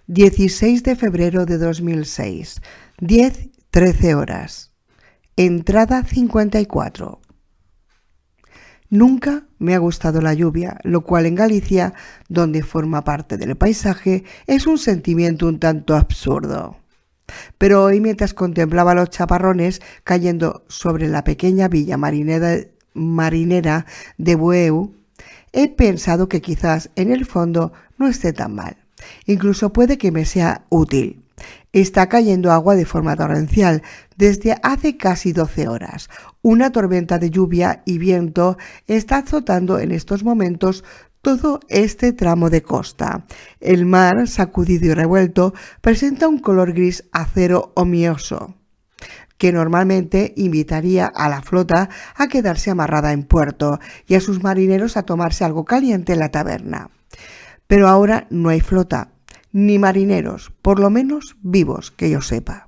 16 de febrero de 2006, 10:13 horas. Entrada 54. Nunca me ha gustado la lluvia, lo cual en Galicia, donde forma parte del paisaje, es un sentimiento un tanto absurdo. Pero hoy, mientras contemplaba los chaparrones cayendo sobre la pequeña villa marinera de Bueu, he pensado que quizás en el fondo no esté tan mal. Incluso puede que me sea útil. Está cayendo agua de forma torrencial desde hace casi 12 horas. Una tormenta de lluvia y viento está azotando en estos momentos todo este tramo de costa. El mar, sacudido y revuelto, presenta un color gris acero omioso, que normalmente invitaría a la flota a quedarse amarrada en puerto y a sus marineros a tomarse algo caliente en la taberna. Pero ahora no hay flota, ni marineros, por lo menos vivos, que yo sepa.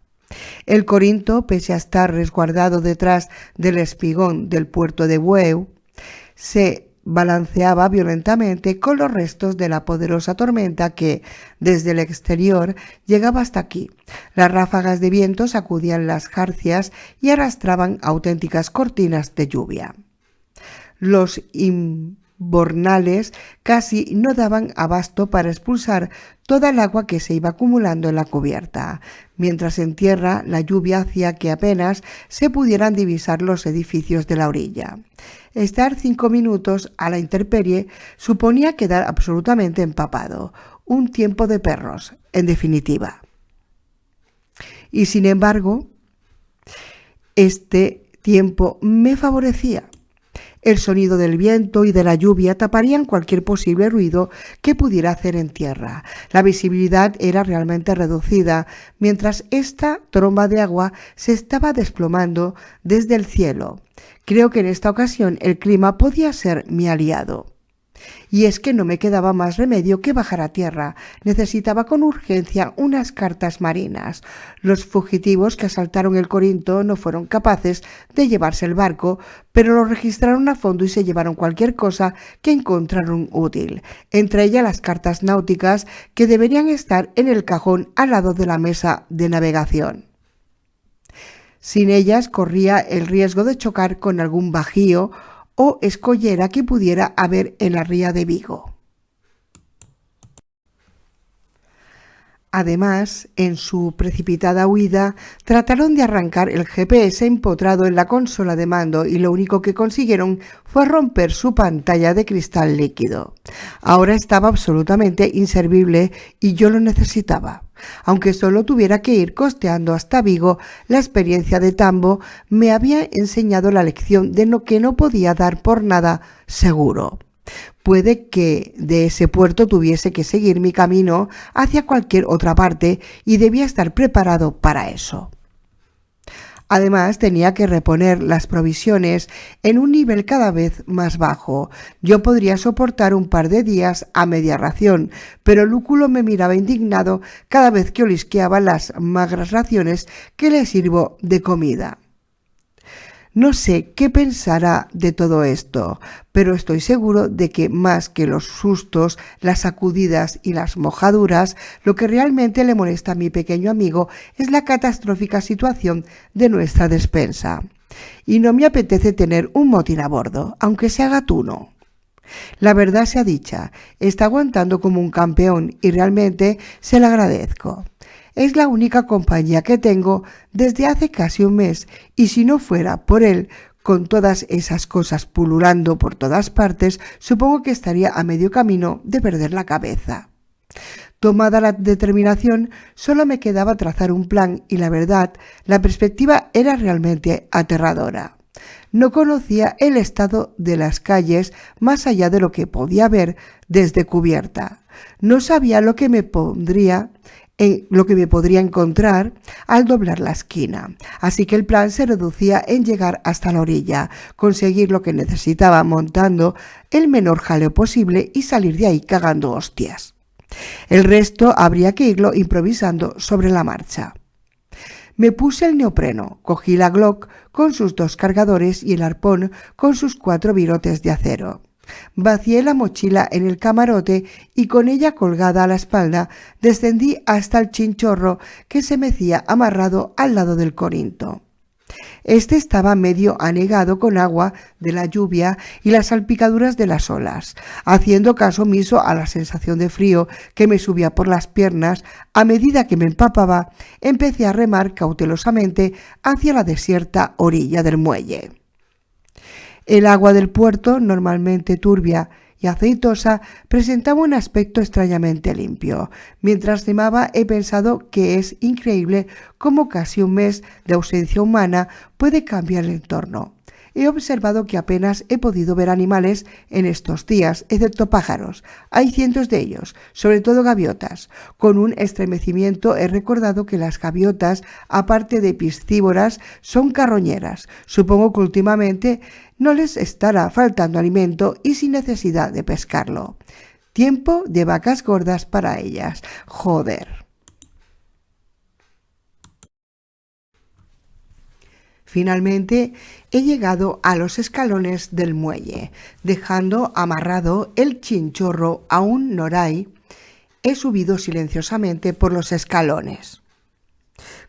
El Corinto, pese a estar resguardado detrás del espigón del puerto de Bueu, se balanceaba violentamente con los restos de la poderosa tormenta que, desde el exterior, llegaba hasta aquí. Las ráfagas de viento sacudían las jarcias y arrastraban auténticas cortinas de lluvia. Los invernales casi no daban abasto para expulsar toda el agua que se iba acumulando en la cubierta, mientras en tierra la lluvia hacía que apenas se pudieran divisar los edificios de la orilla. Estar 5 minutos a la intemperie suponía quedar absolutamente empapado, un tiempo de perros, en definitiva. Y sin embargo, este tiempo me favorecía. El sonido del viento y de la lluvia taparían cualquier posible ruido que pudiera hacer en tierra. La visibilidad era realmente reducida, mientras esta tromba de agua se estaba desplomando desde el cielo. Creo que en esta ocasión el clima podía ser mi aliado. Y es que no me quedaba más remedio que bajar a tierra. Necesitaba con urgencia unas cartas marinas. Los fugitivos que asaltaron el Corinto no fueron capaces de llevarse el barco, pero lo registraron a fondo y se llevaron cualquier cosa que encontraron útil, entre ellas las cartas náuticas que deberían estar en el cajón al lado de la mesa de navegación. Sin ellas corría el riesgo de chocar con algún bajío o escollera que pudiera haber en la ría de Vigo. Además, en su precipitada huida, trataron de arrancar el GPS empotrado en la consola de mando y lo único que consiguieron fue romper su pantalla de cristal líquido. Ahora estaba absolutamente inservible y yo lo necesitaba. Aunque solo tuviera que ir costeando hasta Vigo, la experiencia de Tambo me había enseñado la lección de que no podía dar por nada seguro. Puede que de ese puerto tuviese que seguir mi camino hacia cualquier otra parte y debía estar preparado para eso. Además, tenía que reponer las provisiones en un nivel cada vez más bajo. Yo podría soportar un par de días a media ración, pero Lúculo me miraba indignado cada vez que olisqueaba las magras raciones que le sirvo de comida. No sé qué pensará de todo esto, pero estoy seguro de que más que los sustos, las sacudidas y las mojaduras, lo que realmente le molesta a mi pequeño amigo es la catastrófica situación de nuestra despensa. Y no me apetece tener un motín a bordo, aunque sea gatuno. La verdad sea dicha, está aguantando como un campeón y realmente se lo agradezco. Es la única compañía que tengo desde hace casi un mes y si no fuera por él, con todas esas cosas pululando por todas partes, supongo que estaría a medio camino de perder la cabeza. Tomada la determinación, solo me quedaba trazar un plan y la verdad, la perspectiva era realmente aterradora. No conocía el estado de las calles más allá de lo que podía ver desde cubierta. No sabía lo que me podría encontrar al doblar la esquina. Así que el plan se reducía en llegar hasta la orilla, conseguir lo que necesitaba montando el menor jaleo posible y salir de ahí cagando hostias. El resto habría que irlo improvisando sobre la marcha. Me puse el neopreno, cogí la Glock con sus 2 cargadores y el arpón con sus 4 virotes de acero. Vacié la mochila en el camarote y con ella colgada a la espalda descendí hasta el chinchorro que se mecía amarrado al lado del corinto. Este estaba medio anegado con agua de la lluvia y las salpicaduras de las olas. Haciendo caso omiso a la sensación de frío que me subía por las piernas, a medida que me empapaba, empecé a remar cautelosamente hacia la desierta orilla del muelle. El agua del puerto, normalmente turbia y aceitosa, presentaba un aspecto extrañamente limpio. Mientras remaba he pensado que es increíble cómo casi un mes de ausencia humana puede cambiar el entorno. He observado que apenas he podido ver animales en estos días, excepto pájaros. Hay cientos de ellos, sobre todo gaviotas. Con un estremecimiento he recordado que las gaviotas, aparte de piscívoras, son carroñeras. Supongo que últimamente no les estará faltando alimento y sin necesidad de pescarlo. Tiempo de vacas gordas para ellas. Joder. Finalmente he llegado a los escalones del muelle. Dejando amarrado el chinchorro a un noray, he subido silenciosamente por los escalones.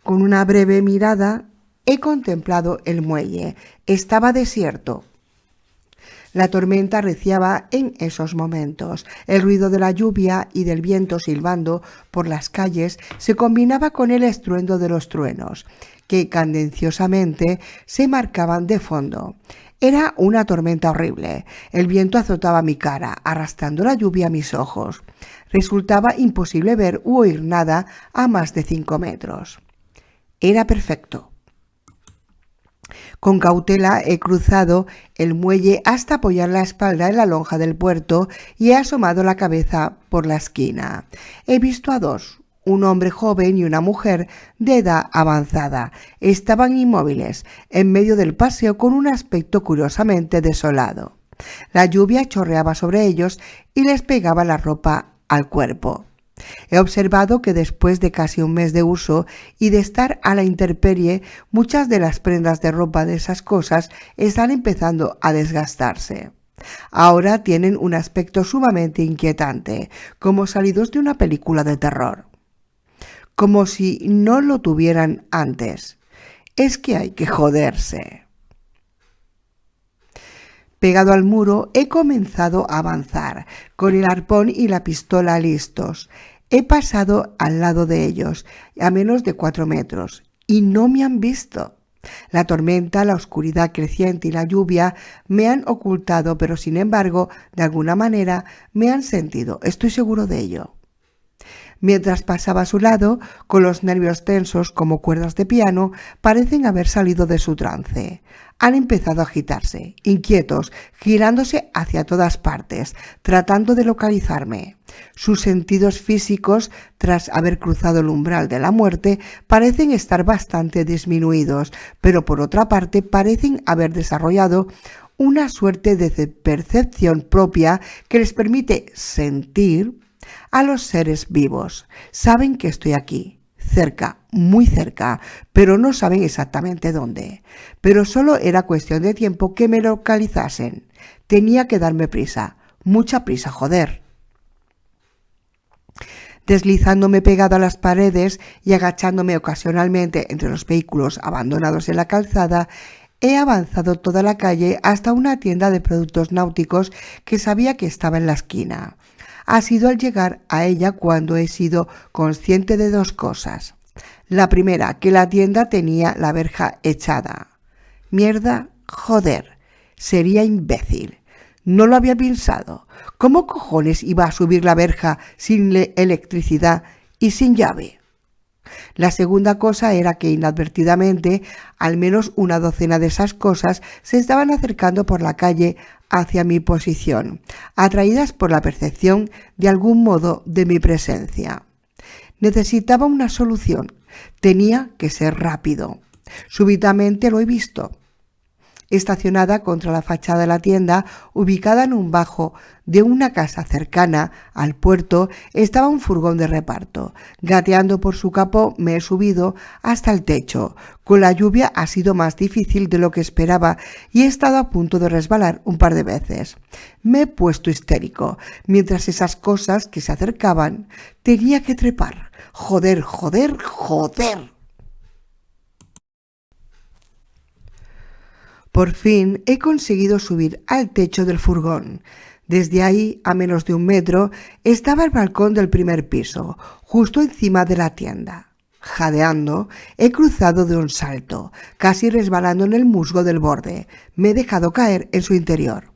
Con una breve mirada he contemplado el muelle. Estaba desierto. La tormenta arreciaba en esos momentos. El ruido de la lluvia y del viento silbando por las calles se combinaba con el estruendo de los truenos, que cadenciosamente se marcaban de fondo. Era una tormenta horrible. El viento azotaba mi cara, arrastrando la lluvia a mis ojos. Resultaba imposible ver u oír nada a más de 5 metros. Era perfecto. Con cautela he cruzado el muelle hasta apoyar la espalda en la lonja del puerto y he asomado la cabeza por la esquina. He visto a dos, un hombre joven y una mujer de edad avanzada. Estaban inmóviles en medio del paseo con un aspecto curiosamente desolado. La lluvia chorreaba sobre ellos y les pegaba la ropa al cuerpo. He observado que después de casi un mes de uso y de estar a la intemperie, muchas de las prendas de ropa de esas cosas están empezando a desgastarse. Ahora tienen un aspecto sumamente inquietante, como salidos de una película de terror. Como si no lo tuvieran antes. Es que hay que joderse. Pegado al muro, he comenzado a avanzar, con el arpón y la pistola listos. He pasado al lado de ellos, a menos de 4 metros, y no me han visto. La tormenta, la oscuridad creciente y la lluvia me han ocultado, pero sin embargo, de alguna manera, me han sentido. Estoy seguro de ello. Mientras pasaba a su lado, con los nervios tensos como cuerdas de piano, parecen haber salido de su trance. Han empezado a agitarse, inquietos, girándose hacia todas partes, tratando de localizarme. Sus sentidos físicos, tras haber cruzado el umbral de la muerte, parecen estar bastante disminuidos, pero por otra parte parecen haber desarrollado una suerte de percepción propia que les permite sentir a los seres vivos. Saben que estoy aquí, cerca, muy cerca, pero no saben exactamente dónde. Pero solo era cuestión de tiempo que me localizasen. Tenía que darme prisa, mucha prisa, joder. Deslizándome pegado a las paredes y agachándome ocasionalmente entre los vehículos abandonados en la calzada, he avanzado toda la calle hasta una tienda de productos náuticos que sabía que estaba en la esquina. Ha sido al llegar a ella cuando he sido consciente de dos cosas. La primera, que la tienda tenía la verja echada. Mierda, joder, sería imbécil. No lo había pensado. ¿Cómo cojones iba a subir la verja sin electricidad y sin llave? La segunda cosa era que inadvertidamente al menos una docena de esas cosas se estaban acercando por la calle hacia mi posición, atraídas por la percepción de algún modo de mi presencia. Necesitaba una solución. Tenía que ser rápido. Súbitamente lo he visto. estacionada contra la fachada de la tienda, ubicada en un bajo de una casa cercana al puerto, estaba un furgón de reparto. Gateando por su capó me he subido hasta el techo. Con la lluvia ha sido más difícil de lo que esperaba y he estado a punto de resbalar un par de veces. Me he puesto histérico. Mientras esas cosas que se acercaban, tenía que trepar. Joder, joder, joder. Por fin he conseguido subir al techo del furgón. Desde ahí, a menos de 1 metro, estaba el balcón del primer piso, justo encima de la tienda. Jadeando, he cruzado de un salto, casi resbalando en el musgo del borde. Me he dejado caer en su interior.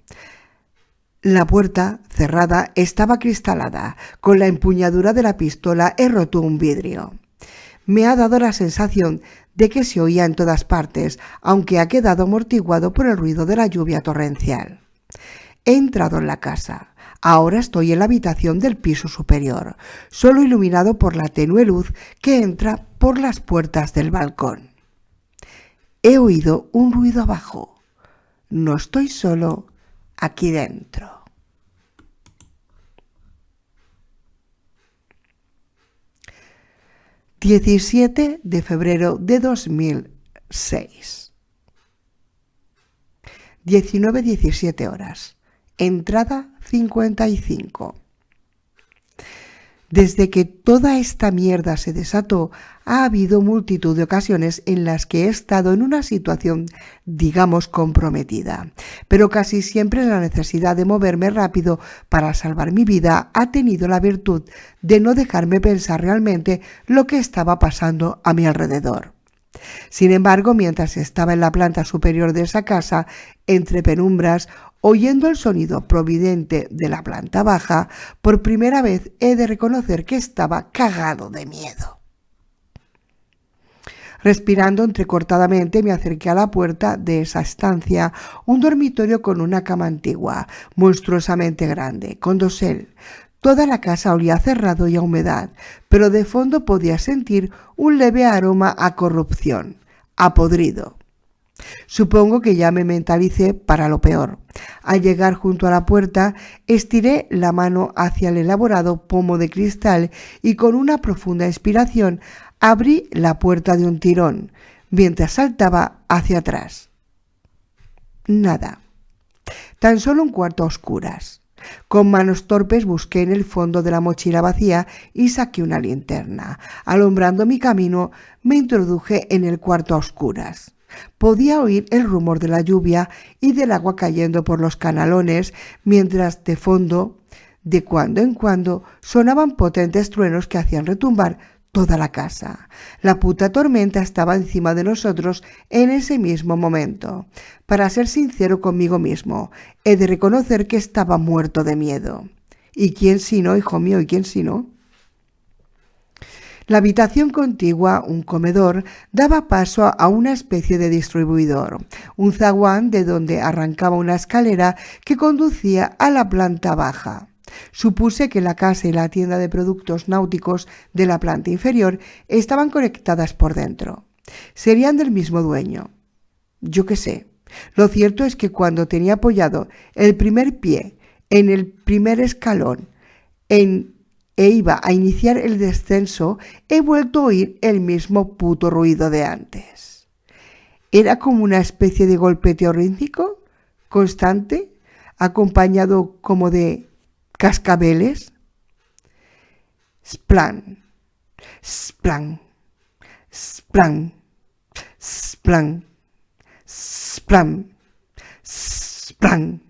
La puerta, cerrada, estaba cristalada. Con la empuñadura de la pistola he roto un vidrio. Me ha dado la sensación de que se oía en todas partes, aunque ha quedado amortiguado por el ruido de la lluvia torrencial. He entrado en la casa. Ahora estoy en la habitación del piso superior, solo iluminado por la tenue luz que entra por las puertas del balcón. He oído un ruido abajo. No estoy solo aquí dentro. ...17 de febrero de 2006... 19:17 horas... Entrada 55. Desde que toda esta mierda se desató, ha habido multitud de ocasiones en las que he estado en una situación, digamos, comprometida. Pero casi siempre la necesidad de moverme rápido para salvar mi vida ha tenido la virtud de no dejarme pensar realmente lo que estaba pasando a mi alrededor. Sin embargo, mientras estaba en la planta superior de esa casa, entre penumbras, oyendo el sonido providente de la planta baja, por primera vez he de reconocer que estaba cagado de miedo. Respirando entrecortadamente, me acerqué a la puerta de esa estancia, un dormitorio con una cama antigua, monstruosamente grande, con dosel. Toda la casa olía a cerrado y a humedad, pero de fondo podía sentir un leve aroma a corrupción, a podrido. Supongo que ya me mentalicé para lo peor. Al llegar junto a la puerta, estiré la mano hacia el elaborado pomo de cristal y con una profunda inspiración abrí la puerta de un tirón, mientras saltaba hacia atrás. Nada. Tan solo un cuarto a oscuras. Con manos torpes busqué en el fondo de la mochila vacía y saqué una linterna. Alumbrando mi camino, me introduje en el cuarto a oscuras. Podía oír el rumor de la lluvia y del agua cayendo por los canalones, mientras de fondo, de cuando en cuando, sonaban potentes truenos que hacían retumbar toda la casa. La puta tormenta estaba encima de nosotros en ese mismo momento. Para ser sincero conmigo mismo, he de reconocer que estaba muerto de miedo. ¿Y quién si no, hijo mío? ¿Y quién si no? La habitación contigua, un comedor, daba paso a una especie de distribuidor, un zaguán de donde arrancaba una escalera que conducía a la planta baja. Supuse que la casa y la tienda de productos náuticos de la planta inferior estaban conectadas por dentro. Serían del mismo dueño. Yo qué sé. Lo cierto es que cuando tenía apoyado el primer pie en el primer escalón e iba a iniciar el descenso, he vuelto a oír el mismo puto ruido de antes. Era como una especie de golpeteo rítmico, constante, acompañado como de cascabeles. Splan, splan, splan, splan, splan, splan.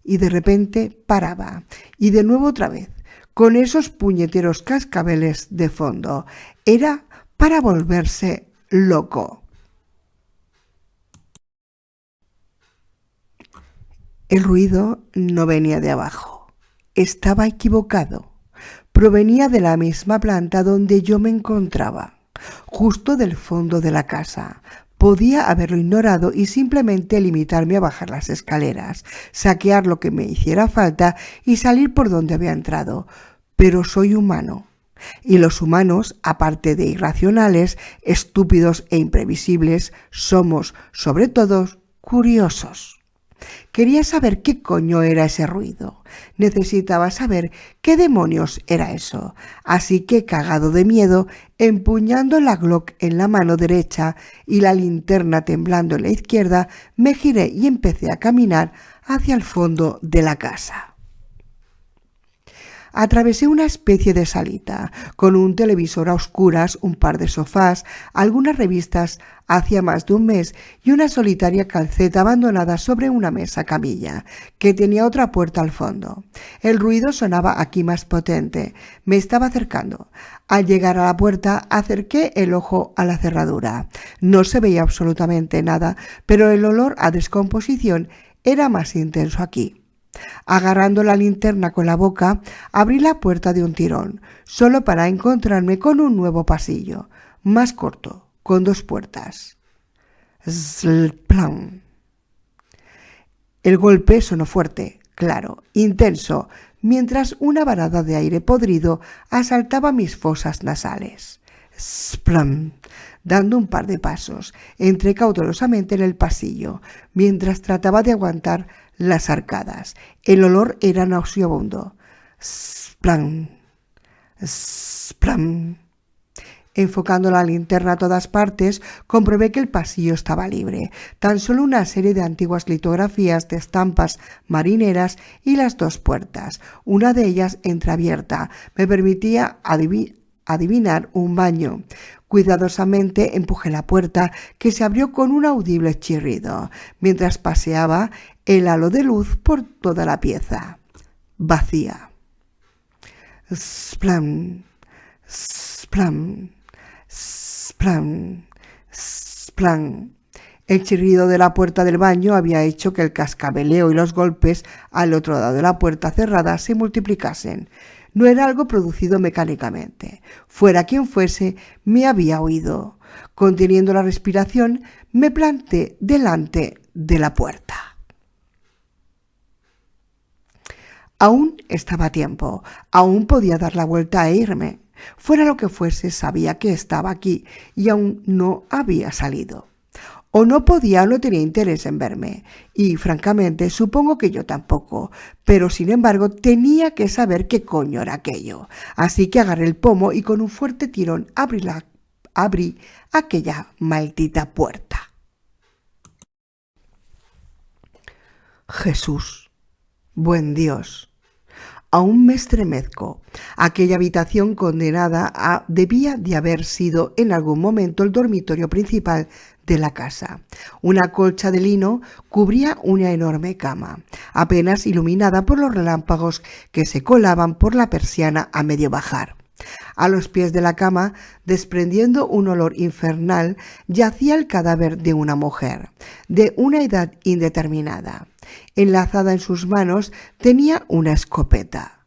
Y de repente paraba, y de nuevo otra vez, con esos puñeteros cascabeles de fondo. Era para volverse loco. El ruido no venía de abajo. Estaba equivocado. Provenía de la misma planta donde yo me encontraba, justo del fondo de la casa. Podía haberlo ignorado y simplemente limitarme a bajar las escaleras, saquear lo que me hiciera falta y salir por donde había entrado. Pero soy humano. Y los humanos, aparte de irracionales, estúpidos e imprevisibles, somos, sobre todo, curiosos. Quería saber qué coño era ese ruido. Necesitaba saber qué demonios era eso. Así que, cagado de miedo, empuñando la Glock en la mano derecha y la linterna temblando en la izquierda, me giré y empecé a caminar hacia el fondo de la casa. Atravesé una especie de salita, con un televisor a oscuras, un par de sofás, algunas revistas hacía más de un mes y una solitaria calceta abandonada sobre una mesa camilla, que tenía otra puerta al fondo. El ruido sonaba aquí más potente. Me estaba acercando. Al llegar a la puerta, acerqué el ojo a la cerradura. No se veía absolutamente nada, pero el olor a descomposición era más intenso aquí. Agarrando la linterna con la boca, abrí la puerta de un tirón, solo para encontrarme con un nuevo pasillo, más corto, con 2 puertas. ¡Splam! El golpe sonó fuerte, claro, intenso, mientras una varada de aire podrido asaltaba mis fosas nasales. ¡Splam! Dando un par de pasos, entré cautelosamente en el pasillo, mientras trataba de aguantar las arcadas. El olor era nauseabundo. ¡Splam! ¡Splam! Enfocando la linterna a todas partes, comprobé que el pasillo estaba libre. Tan solo una serie de antiguas litografías de estampas marineras y las 2 puertas, una de ellas entreabierta, me permitía adivinar un baño. Cuidadosamente empujé la puerta, que se abrió con un audible chirrido, mientras paseaba el halo de luz por toda la pieza. Vacía. Splam, splam, splam, splam. El chirrido de la puerta del baño había hecho que el cascabeleo y los golpes al otro lado de la puerta cerrada se multiplicasen. No era algo producido mecánicamente. Fuera quien fuese, me había oído. Conteniendo la respiración, me planté delante de la puerta. Aún estaba a tiempo. Aún podía dar la vuelta e irme. Fuera lo que fuese, sabía que estaba aquí y aún no había salido. O no podía o no tenía interés en verme, y francamente supongo que yo tampoco, pero sin embargo tenía que saber qué coño era aquello. Así que agarré el pomo y con un fuerte tirón abrí aquella maldita puerta. Jesús, buen Dios. Aún me estremezco. Aquella habitación condenada debía de haber sido en algún momento el dormitorio principal de la casa. Una colcha de lino cubría una enorme cama, apenas iluminada por los relámpagos que se colaban por la persiana a medio bajar. A los pies de la cama, desprendiendo un olor infernal, yacía el cadáver de una mujer, de una edad indeterminada. Enlazada en sus manos tenía una escopeta,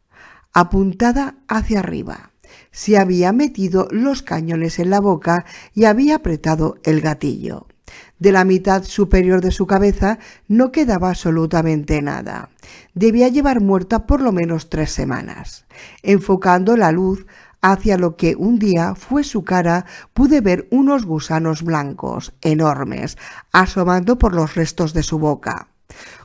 apuntada hacia arriba. Se había metido los cañones en la boca y había apretado el gatillo. De la mitad superior de su cabeza no quedaba absolutamente nada. Debía llevar muerta por lo menos 3 semanas. Enfocando la luz hacia lo que un día fue su cara, pude ver unos gusanos blancos, enormes, asomando por los restos de su boca.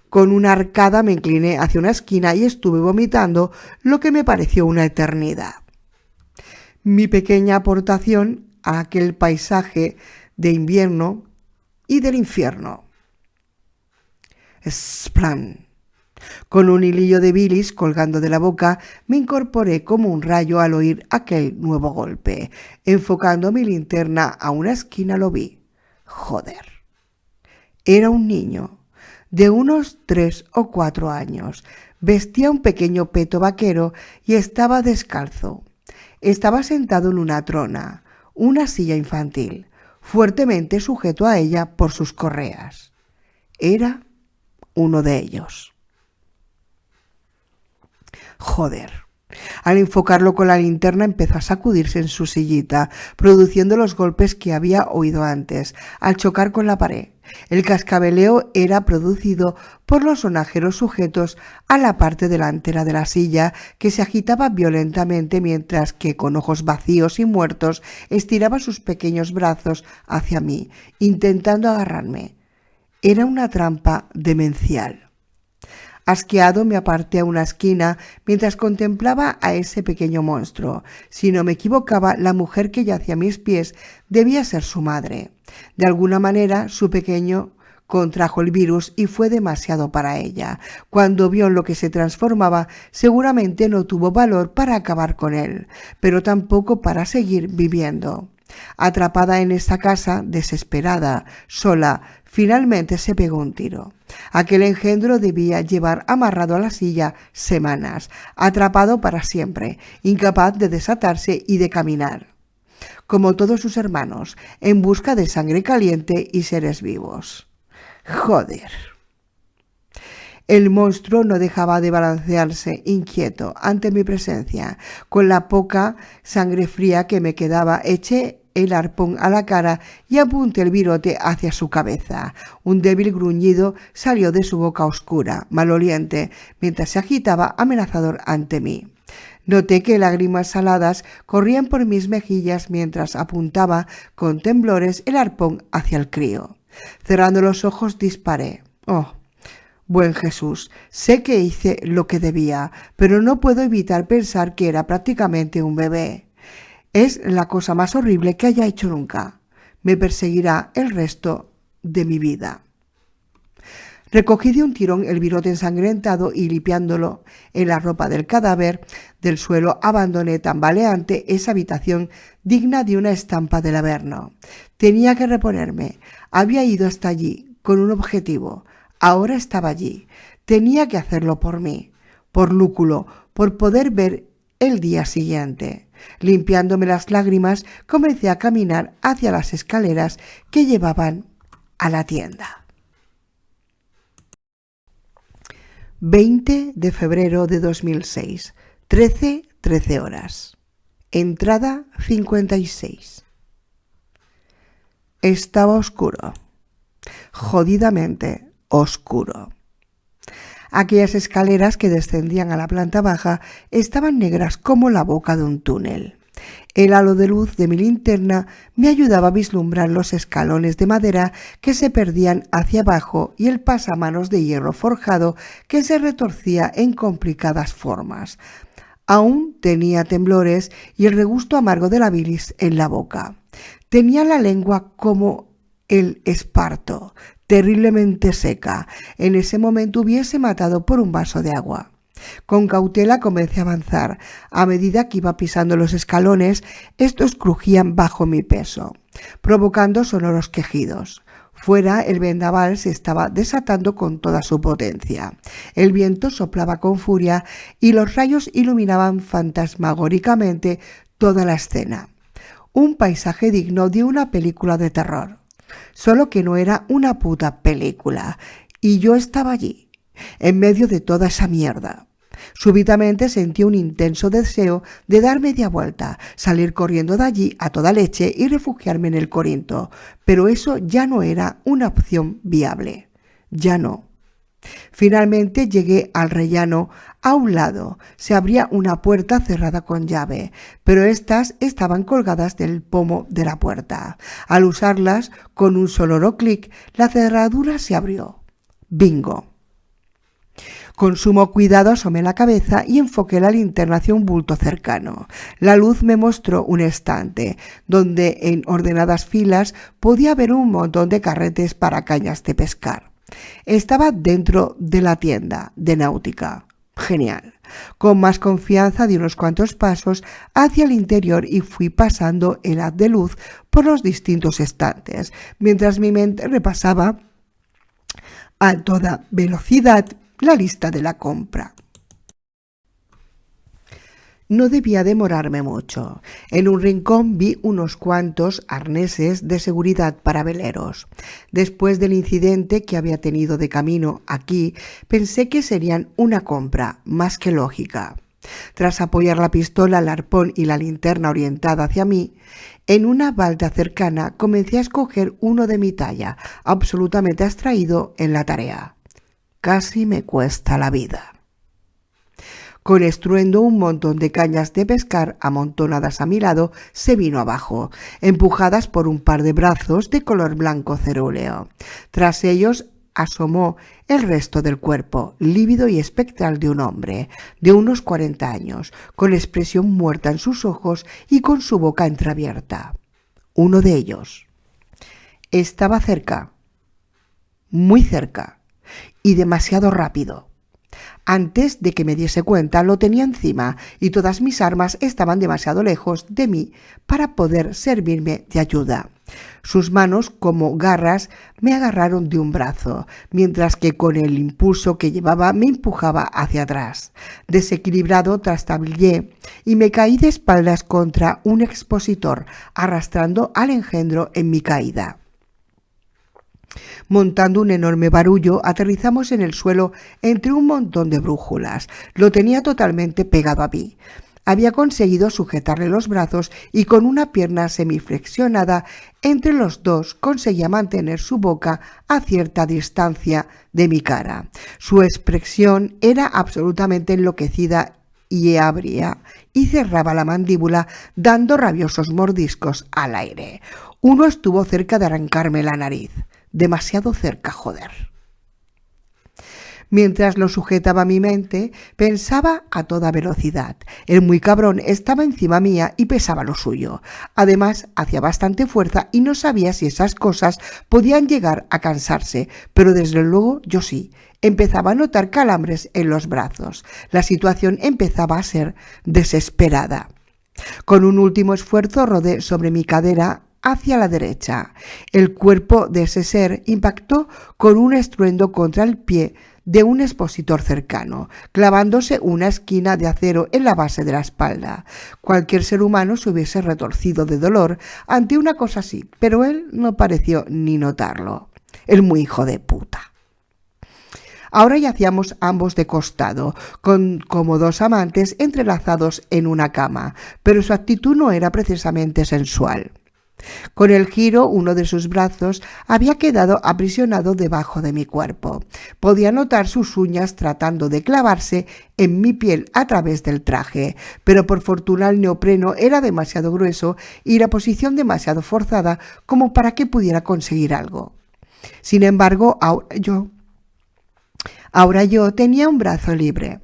Con una arcada me incliné hacia una esquina y estuve vomitando lo que me pareció una eternidad. Mi pequeña aportación a aquel paisaje de invierno y del infierno. ¡Splam! Con un hilillo de bilis colgando de la boca, me incorporé como un rayo al oír aquel nuevo golpe. Enfocando mi linterna a una esquina lo vi. ¡Joder! Era un niño de unos 3 o 4 años. Vestía un pequeño peto vaquero y estaba descalzo. Estaba sentado en una trona, una silla infantil, fuertemente sujeto a ella por sus correas. Era uno de ellos. Joder, Al enfocarlo con la linterna empezó a sacudirse en su sillita, produciendo los golpes que había oído antes, al chocar con la pared. El cascabeleo era producido por los sonajeros sujetos a la parte delantera de la silla, que se agitaba violentamente mientras que, con ojos vacíos y muertos, estiraba sus pequeños brazos hacia mí, intentando agarrarme. Era una trampa demencial. Asqueado me aparté a una esquina mientras contemplaba a ese pequeño monstruo. Si no me equivocaba, la mujer que yacía a mis pies debía ser su madre. De alguna manera, su pequeño contrajo el virus y fue demasiado para ella. Cuando vio en lo que se transformaba, seguramente no tuvo valor para acabar con él, pero tampoco para seguir viviendo. Atrapada en esa casa, desesperada, sola, finalmente se pegó un tiro. Aquel engendro debía llevar amarrado a la silla semanas, atrapado para siempre, incapaz de desatarse y de caminar, como todos sus hermanos, en busca de sangre caliente y seres vivos. Joder. El monstruo no dejaba de balancearse inquieto ante mi presencia. Con la poca sangre fría que me quedaba, eché el arpón a la cara y apunté el virote hacia su cabeza. Un débil gruñido salió de su boca oscura, maloliente, mientras se agitaba amenazador ante mí. Noté que lágrimas saladas corrían por mis mejillas mientras apuntaba con temblores el arpón hacia el crío. Cerrando los ojos disparé. Oh, buen Jesús, sé que hice lo que debía, pero no puedo evitar pensar que era prácticamente un bebé. Es la cosa más horrible que haya hecho nunca. Me perseguirá el resto de mi vida. Recogí de un tirón el virote ensangrentado y, limpiándolo en la ropa del cadáver del suelo, abandoné tambaleante esa habitación digna de una estampa del Averno. Tenía que reponerme. Había ido hasta allí con un objetivo. Ahora estaba allí. Tenía que hacerlo por mí, por Lúculo, por poder ver el día siguiente. Limpiándome las lágrimas, comencé a caminar hacia las escaleras que llevaban a la tienda. 20 de febrero de 2006, 13 horas. Entrada 56. Estaba oscuro, jodidamente oscuro. Aquellas escaleras que descendían a la planta baja estaban negras como la boca de un túnel. El halo de luz de mi linterna me ayudaba a vislumbrar los escalones de madera que se perdían hacia abajo y el pasamanos de hierro forjado que se retorcía en complicadas formas. Aún tenía temblores y el regusto amargo de la bilis en la boca. Tenía la lengua como el esparto, terriblemente seca. En ese momento hubiese matado por un vaso de agua. Con cautela comencé a avanzar. A medida que iba pisando los escalones, estos crujían bajo mi peso, provocando sonoros quejidos. Fuera, el vendaval se estaba desatando con toda su potencia. El viento soplaba con furia y los rayos iluminaban fantasmagóricamente toda la escena. Un paisaje digno de una película de terror. Solo que no era una puta película, y yo estaba allí, en medio de toda esa mierda. Súbitamente sentí un intenso deseo de dar media vuelta, salir corriendo de allí a toda leche y refugiarme en el Corinto, pero eso ya no era una opción viable. Ya no. Finalmente llegué al rellano. A un lado se abría una puerta cerrada con llave, pero estas estaban colgadas del pomo de la puerta. Al usarlas, con un sonoro clic, la cerradura se abrió. ¡Bingo! Con sumo cuidado asomé la cabeza y enfoqué la linterna hacia un bulto cercano. La luz me mostró un estante, donde en ordenadas filas podía ver un montón de carretes para cañas de pescar. Estaba dentro de la tienda de náutica. Genial. Con más confianza di unos cuantos pasos hacia el interior y fui pasando el haz de luz por los distintos estantes, mientras mi mente repasaba a toda velocidad la lista de la compra. No debía demorarme mucho. En un rincón vi unos cuantos arneses de seguridad para veleros. Después del incidente que había tenido de camino aquí, pensé que serían una compra más que lógica. Tras apoyar la pistola, el arpón y la linterna orientada hacia mí, en una balda cercana comencé a escoger uno de mi talla, absolutamente abstraído en la tarea. Casi me cuesta la vida. Con estruendo, un montón de cañas de pescar amontonadas a mi lado se vino abajo, empujadas por un par de brazos de color blanco cerúleo. Tras ellos asomó el resto del cuerpo, lívido y espectral, de un hombre de unos 40 años, con expresión muerta en sus ojos y con su boca entreabierta. Uno de ellos estaba cerca, muy cerca, y demasiado rápido. Antes de que me diese cuenta, lo tenía encima y todas mis armas estaban demasiado lejos de mí para poder servirme de ayuda. Sus manos, como garras, me agarraron de un brazo, mientras que con el impulso que llevaba me empujaba hacia atrás. Desequilibrado, trastabillé y me caí de espaldas contra un expositor, arrastrando al engendro en mi caída. Montando un enorme barullo, aterrizamos en el suelo entre un montón de brújulas. Lo tenía totalmente pegado a mí. Había conseguido sujetarle los brazos y con una pierna semiflexionada entre los dos conseguía mantener su boca a cierta distancia de mi cara. Su expresión era absolutamente enloquecida y ebria, y cerraba la mandíbula dando rabiosos mordiscos al aire. Uno estuvo cerca de arrancarme la nariz. Demasiado cerca, joder. Mientras lo sujetaba mi mente, pensaba a toda velocidad. El muy cabrón estaba encima mía y pesaba lo suyo. Además, hacía bastante fuerza y no sabía si esas cosas podían llegar a cansarse, pero desde luego yo sí. Empezaba a notar calambres en los brazos. La situación empezaba a ser desesperada. Con un último esfuerzo rodé sobre mi cadera hacia la derecha. El cuerpo de ese ser impactó con un estruendo contra el pie de un expositor cercano, clavándose una esquina de acero en la base de la espalda. Cualquier ser humano se hubiese retorcido de dolor ante una cosa así, pero él no pareció ni notarlo. El muy hijo de puta. Ahora yacíamos ambos de costado, como dos amantes entrelazados en una cama, pero su actitud no era precisamente sensual. Con el giro, uno de sus brazos había quedado aprisionado debajo de mi cuerpo. Podía notar sus uñas tratando de clavarse en mi piel a través del traje, pero por fortuna el neopreno era demasiado grueso y la posición demasiado forzada como para que pudiera conseguir algo. Sin embargo, ahora yo tenía un brazo libre.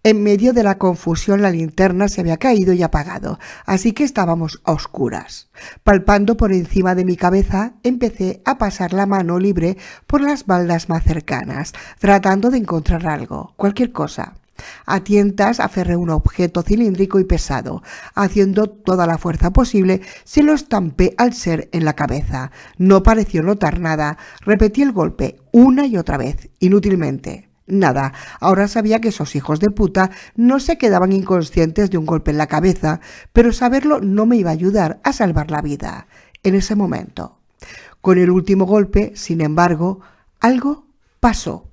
En medio de la confusión, la linterna se había caído y apagado, así que estábamos a oscuras. Palpando por encima de mi cabeza, empecé a pasar la mano libre por las baldas más cercanas, tratando de encontrar algo, cualquier cosa. A tientas aferré un objeto cilíndrico y pesado. Haciendo toda la fuerza posible, se lo estampé al ser en la cabeza. No pareció notar nada. Repetí el golpe una y otra vez, inútilmente. Nada, ahora sabía que esos hijos de puta no se quedaban inconscientes de un golpe en la cabeza, pero saberlo no me iba a ayudar a salvar la vida en ese momento. Con el último golpe, sin embargo, algo pasó.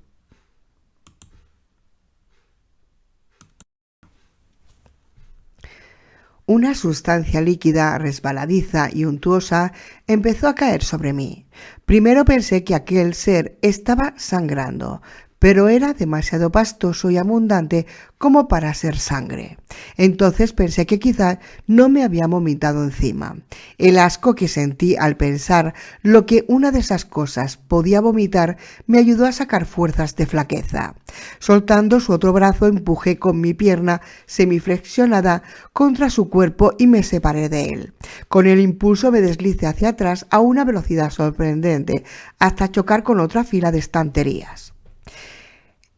Una sustancia líquida, resbaladiza y untuosa empezó a caer sobre mí. Primero pensé que aquel ser estaba sangrando, pero era demasiado pastoso y abundante como para ser sangre. Entonces pensé que quizá no me había vomitado encima. El asco que sentí al pensar lo que una de esas cosas podía vomitar me ayudó a sacar fuerzas de flaqueza. Soltando su otro brazo, empujé con mi pierna semiflexionada contra su cuerpo y me separé de él. Con el impulso me deslicé hacia atrás a una velocidad sorprendente, hasta chocar con otra fila de estanterías.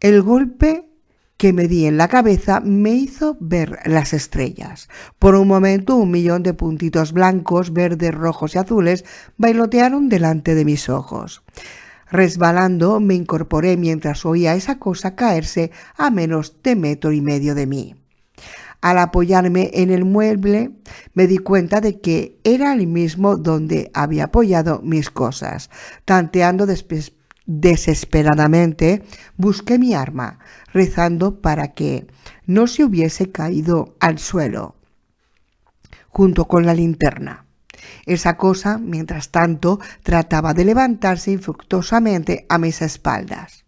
El golpe que me di en la cabeza me hizo ver las estrellas. Por un momento, 1.000.000 de puntitos blancos, verdes, rojos y azules bailotearon delante de mis ojos. Resbalando, me incorporé mientras oía esa cosa caerse a menos de 1,5 metros de mí. Al apoyarme en el mueble, me di cuenta de que era el mismo donde había apoyado mis cosas. Tanteando Desesperadamente busqué mi arma, rezando para que no se hubiese caído al suelo, junto con la linterna. Esa cosa, mientras tanto, trataba de levantarse infructuosamente a mis espaldas.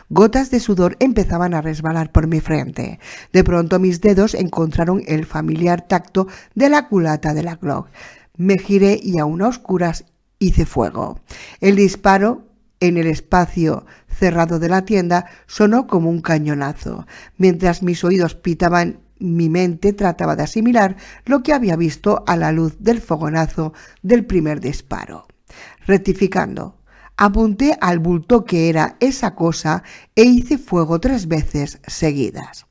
Gotas de sudor empezaban a resbalar por mi frente. De pronto mis dedos encontraron el familiar tacto de la culata de la Glock. Me giré y aún a oscuras hice fuego. El disparo en el espacio cerrado de la tienda sonó como un cañonazo. Mientras mis oídos pitaban, mi mente trataba de asimilar lo que había visto a la luz del fogonazo del primer disparo. Rectificando, apunté al bulto que era esa cosa e hice fuego 3 veces seguidas.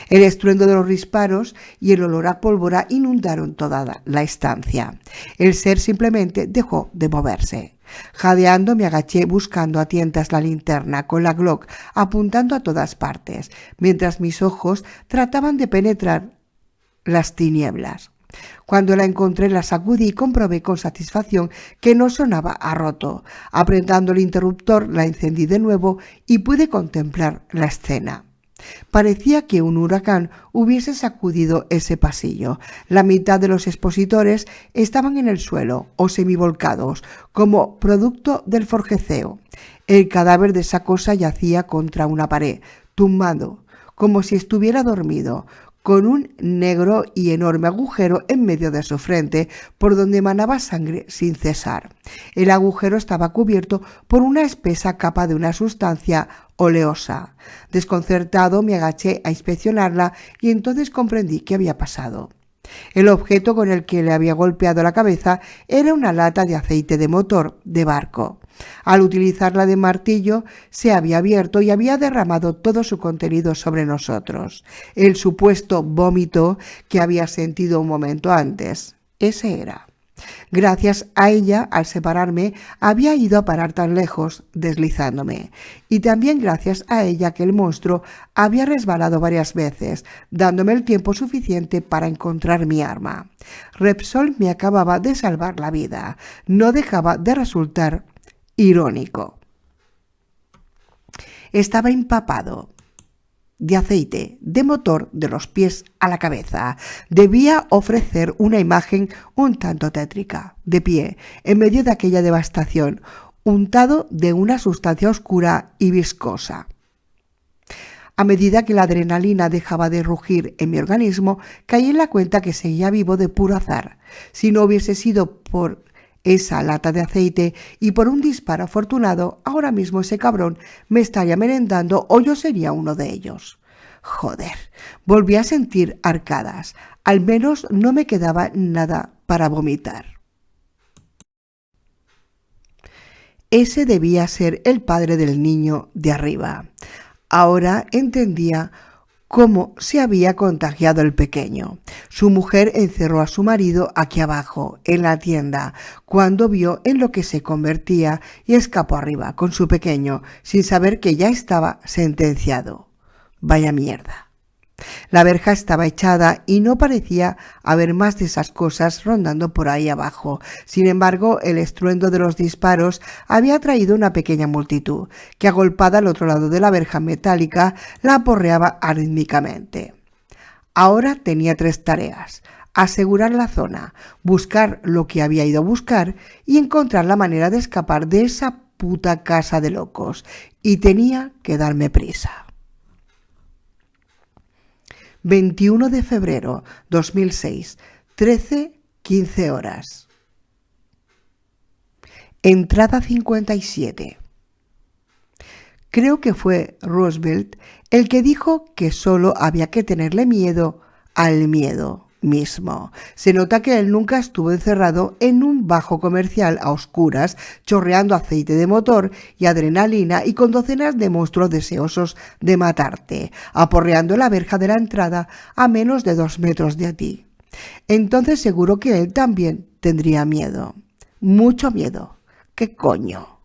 El estruendo de los disparos y el olor a pólvora inundaron toda la estancia. El ser simplemente dejó de moverse. Jadeando me agaché buscando a tientas la linterna con la Glock apuntando a todas partes, mientras mis ojos trataban de penetrar las tinieblas. Cuando la encontré la sacudí y comprobé con satisfacción que no sonaba a roto. Apretando el interruptor la encendí de nuevo y pude contemplar la escena. Parecía que un huracán hubiese sacudido ese pasillo. La mitad de los expositores estaban en el suelo o semivolcados, como producto del forjeceo. El cadáver de esa cosa yacía contra una pared, tumbado, como si estuviera dormido, con un negro y enorme agujero en medio de su frente, por donde emanaba sangre sin cesar. El agujero estaba cubierto por una espesa capa de una sustancia oleosa. Desconcertado me agaché a inspeccionarla y entonces comprendí qué había pasado. El objeto con el que le había golpeado la cabeza era una lata de aceite de motor de barco. Al utilizarla de martillo se había abierto y había derramado todo su contenido sobre nosotros. El supuesto vómito que había sentido un momento antes. Ese era. Gracias a ella, al separarme, había ido a parar tan lejos, deslizándome. Y también gracias a ella que el monstruo había resbalado varias veces, dándome el tiempo suficiente para encontrar mi arma. Repsol me acababa de salvar la vida. No dejaba de resultar irónico. Estaba empapado de aceite de motor de los pies a la cabeza. Debía ofrecer una imagen un tanto tétrica, de pie, en medio de aquella devastación, untado de una sustancia oscura y viscosa. A medida que la adrenalina dejaba de rugir en mi organismo, caí en la cuenta que seguía vivo de puro azar. Si no hubiese sido por esa lata de aceite y por un disparo afortunado, ahora mismo ese cabrón me estaría merendando o yo sería uno de ellos. Joder, volví a sentir arcadas. Al menos no me quedaba nada para vomitar. Ese debía ser el padre del niño de arriba. Ahora entendía cómo se había contagiado el pequeño. Su mujer encerró a su marido aquí abajo, en la tienda, cuando vio en lo que se convertía y escapó arriba con su pequeño, sin saber que ya estaba sentenciado. Vaya mierda. La verja estaba echada y no parecía haber más de esas cosas rondando por ahí abajo. Sin embargo, el estruendo de los disparos había atraído una pequeña multitud, que agolpada al otro lado de la verja metálica la aporreaba arítmicamente. Ahora tenía 3 tareas: asegurar la zona, buscar lo que había ido a buscar y encontrar la manera de escapar de esa puta casa de locos. Y tenía que darme prisa. 21 de febrero 2006, 13:15 horas. Entrada 57. Creo que fue Roosevelt el que dijo que solo había que tenerle miedo al miedo mismo. Se nota que él nunca estuvo encerrado en un bajo comercial a oscuras, chorreando aceite de motor y adrenalina y con docenas de monstruos deseosos de matarte, aporreando la verja de la entrada a menos de 2 metros de ti. Entonces seguro que él también tendría miedo. Mucho miedo. ¿Qué coño?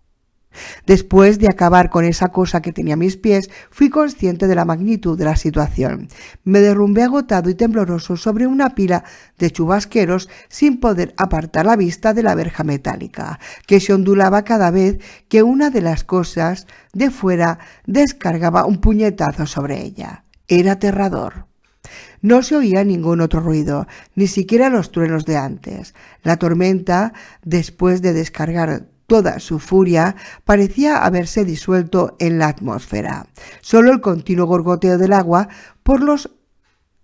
Después de acabar con esa cosa que tenía a mis pies, fui consciente de la magnitud de la situación. Me derrumbé agotado y tembloroso sobre una pila de chubasqueros sin poder apartar la vista de la verja metálica, que se ondulaba cada vez que una de las cosas de fuera descargaba un puñetazo sobre ella. Era aterrador. No se oía ningún otro ruido, ni siquiera los truenos de antes. La tormenta, después de descargar toda su furia, parecía haberse disuelto en la atmósfera. Solo el continuo gorgoteo del agua por los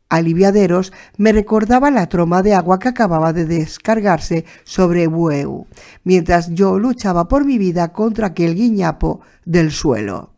aliviaderos me recordaba la troma de agua que acababa de descargarse sobre Bueu, mientras yo luchaba por mi vida contra aquel guiñapo del suelo.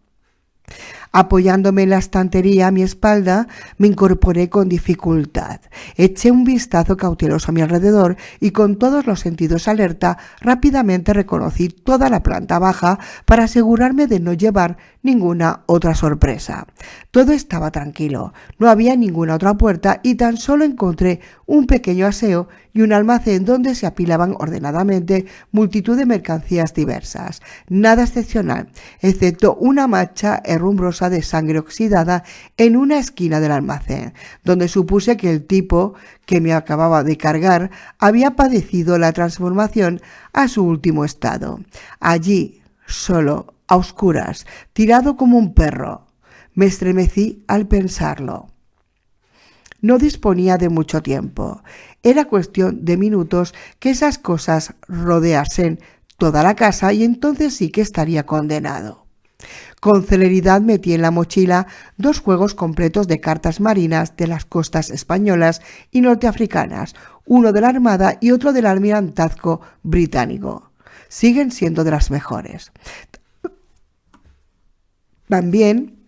Apoyándome en la estantería a mi espalda, me incorporé con dificultad. Eché un vistazo cauteloso a mi alrededor y con todos los sentidos alerta, rápidamente reconocí toda la planta baja para asegurarme de no llevar ninguna otra sorpresa. Todo estaba tranquilo, no había ninguna otra puerta y tan solo encontré un pequeño aseo y un almacén donde se apilaban ordenadamente multitud de mercancías diversas. Nada excepcional, excepto una mancha herrumbrosa de sangre oxidada en una esquina del almacén, donde supuse que el tipo que me acababa de cargar había padecido la transformación a su último estado. Allí, solo, a oscuras, tirado como un perro. Me estremecí al pensarlo. No disponía de mucho tiempo. Era cuestión de minutos que esas cosas rodeasen toda la casa y entonces sí que estaría condenado. Con celeridad metí en la mochila 2 juegos completos de cartas marinas de las costas españolas y norteafricanas, uno de la Armada y otro del Almirantazgo británico. Siguen siendo de las mejores. También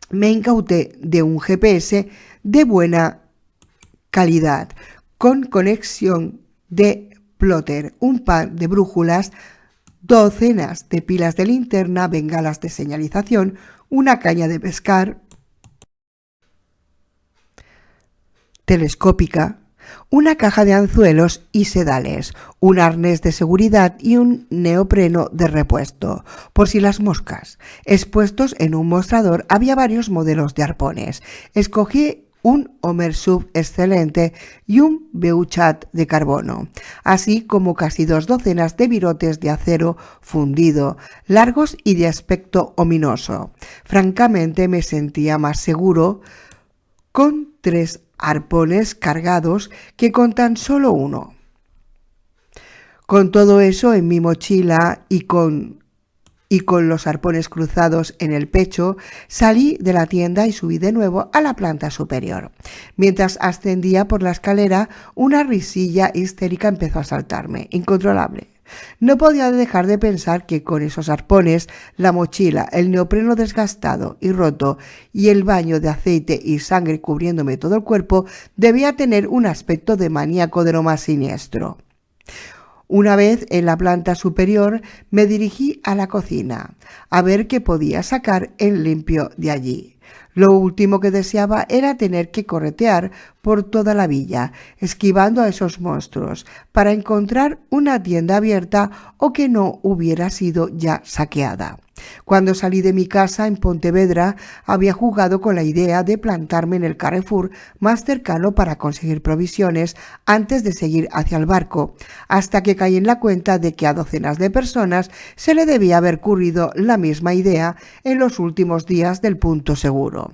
me incauté de un GPS de buena calidad, con conexión de plotter, un par de brújulas, docenas de pilas de linterna, bengalas de señalización, una caña de pescar telescópica, una caja de anzuelos y sedales, un arnés de seguridad y un neopreno de repuesto, por si las moscas. Expuestos en un mostrador había varios modelos de arpones. Escogí un Homer Sub excelente y un Beuchat de carbono, así como casi 2 docenas de virotes de acero fundido, largos y de aspecto ominoso. Francamente me sentía más seguro con 3 arpones cargados que con tan solo uno. Con todo eso en mi mochila y con los arpones cruzados en el pecho, salí de la tienda y subí de nuevo a la planta superior. Mientras ascendía por la escalera, una risilla histérica empezó a saltarme, incontrolable. No podía dejar de pensar que con esos arpones, la mochila, el neopreno desgastado y roto y el baño de aceite y sangre cubriéndome todo el cuerpo, debía tener un aspecto de maníaco de lo más siniestro. Una vez en la planta superior me dirigí a la cocina, a ver qué podía sacar en limpio de allí. Lo último que deseaba era tener que corretear por toda la villa, esquivando a esos monstruos, para encontrar una tienda abierta o que no hubiera sido ya saqueada. Cuando salí de mi casa en Pontevedra, había jugado con la idea de plantarme en el Carrefour más cercano para conseguir provisiones antes de seguir hacia el barco, hasta que caí en la cuenta de que a docenas de personas se le debía haber ocurrido la misma idea en los últimos días del punto seguro.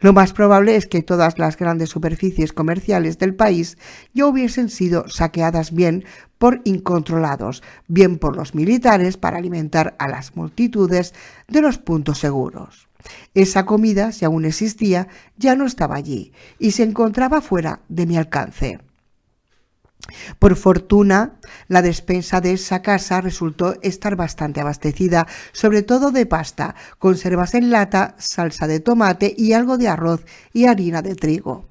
Lo más probable es que todas las grandes superficies comerciales del país ya hubiesen sido saqueadas bien por incontrolados, bien por los militares para alimentar a las multitudes de los puntos seguros. Esa comida, si aún existía, ya no estaba allí y se encontraba fuera de mi alcance. Por fortuna, la despensa de esa casa resultó estar bastante abastecida, sobre todo de pasta, conservas en lata, salsa de tomate y algo de arroz y harina de trigo.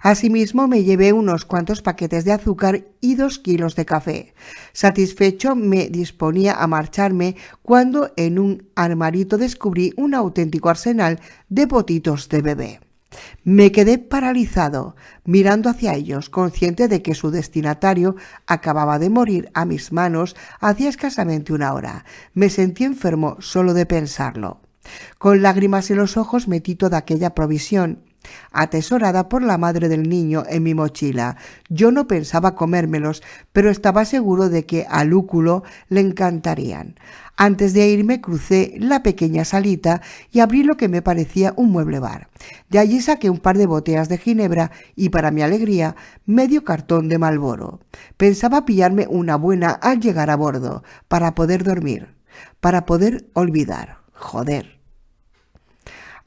Asimismo, me llevé unos cuantos paquetes de azúcar y 2 kilos de café. Satisfecho, me disponía a marcharme cuando en un armarito descubrí un auténtico arsenal de potitos de bebé. Me quedé paralizado, mirando hacia ellos, consciente de que su destinatario acababa de morir a mis manos hacía escasamente una hora. Me sentí enfermo solo de pensarlo. Con lágrimas en los ojos metí toda aquella provisión, atesorada por la madre del niño, en mi mochila. Yo no pensaba comérmelos, pero estaba seguro de que a Lúculo le encantarían. Antes de irme crucé la pequeña salita y abrí lo que me parecía un mueble bar. De allí saqué un par de botellas de ginebra y, para mi alegría, medio cartón de Marlboro. Pensaba pillarme una buena al llegar a bordo, para poder dormir, para poder olvidar. Joder.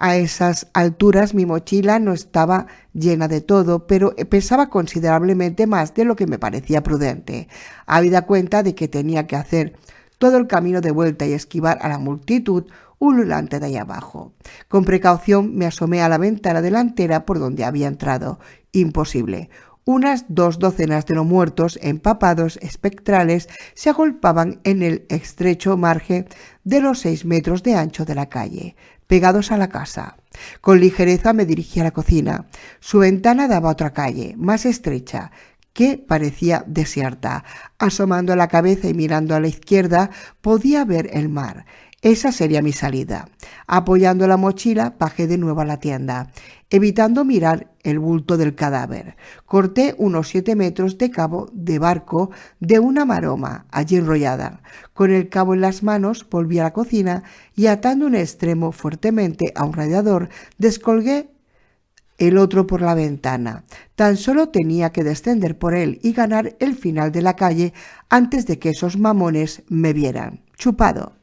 A esas alturas mi mochila no estaba llena de todo, pero pesaba considerablemente más de lo que me parecía prudente, habida cuenta de que tenía que hacer todo el camino de vuelta y esquivar a la multitud ululante de ahí abajo. Con precaución me asomé a la ventana delantera por donde había entrado. Imposible. Unas 2 docenas de no muertos, empapados, espectrales, se agolpaban en el estrecho margen de los 6 metros de ancho de la calle, pegados a la casa. Con ligereza me dirigí a la cocina. Su ventana daba a otra calle, más estrecha, que parecía desierta. Asomando la cabeza y mirando a la izquierda, podía ver el mar. Esa sería mi salida. Apoyando la mochila, bajé de nuevo a la tienda, evitando mirar el bulto del cadáver. Corté unos 7 metros de cabo de barco de una maroma allí enrollada. Con el cabo en las manos volví a la cocina y, atando un extremo fuertemente a un radiador, descolgué el otro por la ventana. Tan solo tenía que descender por él y ganar el final de la calle antes de que esos mamones me vieran. Chupado.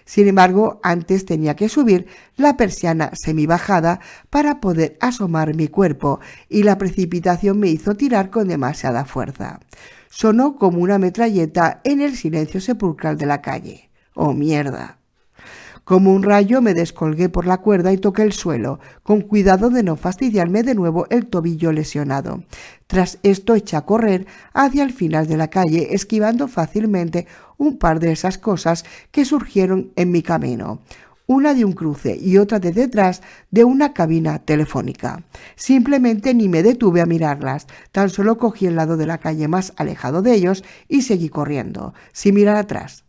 Sin embargo, antes tenía que subir la persiana semibajada para poder asomar mi cuerpo, y la precipitación me hizo tirar con demasiada fuerza. Sonó como una metralleta en el silencio sepulcral de la calle. ¡Oh, mierda! Como un rayo me descolgué por la cuerda y toqué el suelo, con cuidado de no fastidiarme de nuevo el tobillo lesionado. Tras esto eché a correr hacia el final de la calle, esquivando fácilmente un par de esas cosas que surgieron en mi camino, una de un cruce y otra de detrás de una cabina telefónica. Simplemente ni me detuve a mirarlas, tan solo cogí el lado de la calle más alejado de ellos y seguí corriendo, sin mirar atrás.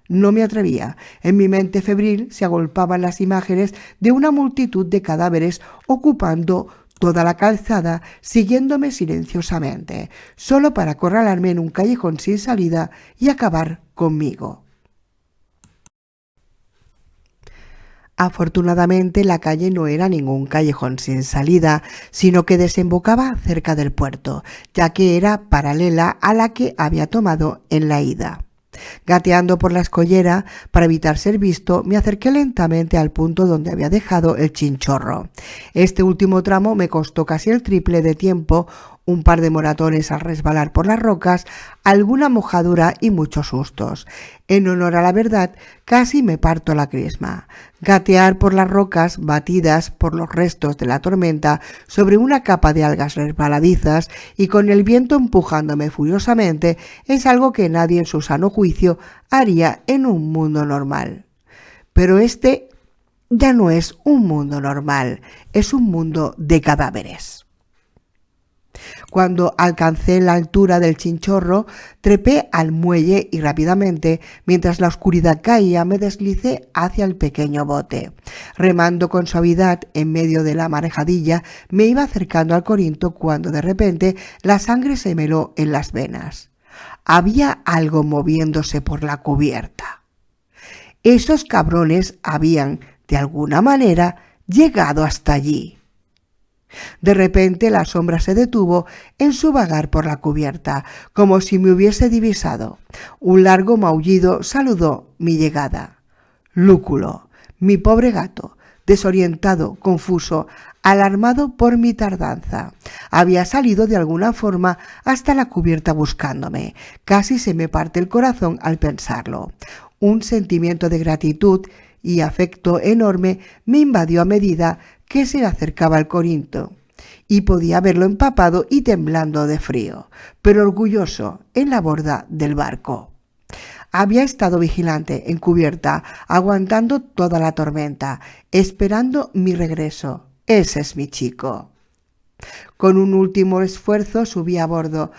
No me atrevía. En mi mente febril se agolpaban las imágenes de una multitud de cadáveres ocupando toda la calzada, siguiéndome silenciosamente, solo para acorralarme en un callejón sin salida y acabar conmigo. Afortunadamente, la calle no era ningún callejón sin salida, sino que desembocaba cerca del puerto, ya que era paralela a la que había tomado en la ida. Gateando por la escollera para evitar ser visto, me acerqué lentamente al punto donde había dejado el chinchorro. Este último tramo me costó casi el triple de tiempo, un par de moratones al resbalar por las rocas, alguna mojadura y muchos sustos. En honor a la verdad, casi me parto la crisma. Gatear por las rocas batidas por los restos de la tormenta sobre una capa de algas resbaladizas y con el viento empujándome furiosamente es algo que nadie en su sano juicio haría en un mundo normal. Pero este ya no es un mundo normal, es un mundo de cadáveres. Cuando alcancé la altura del chinchorro, trepé al muelle y rápidamente, mientras la oscuridad caía, me deslicé hacia el pequeño bote. Remando con suavidad en medio de la marejadilla, me iba acercando al Corinto cuando de repente la sangre se me heló en las venas. Había algo moviéndose por la cubierta. Esos cabrones habían, de alguna manera, llegado hasta allí. De repente la sombra se detuvo en su vagar por la cubierta, como si me hubiese divisado. Un largo maullido saludó mi llegada. Lúculo, mi pobre gato, desorientado, confuso, alarmado por mi tardanza, había salido de alguna forma hasta la cubierta buscándome. Casi se me parte el corazón al pensarlo. Un sentimiento de gratitud y afecto enorme me invadió a medida que se acercaba al Corinto, y podía verlo empapado y temblando de frío, pero orgulloso en la borda del barco. Había estado vigilante, en cubierta, aguantando toda la tormenta, esperando mi regreso. Ese es mi chico. Con un último esfuerzo subí a bordo,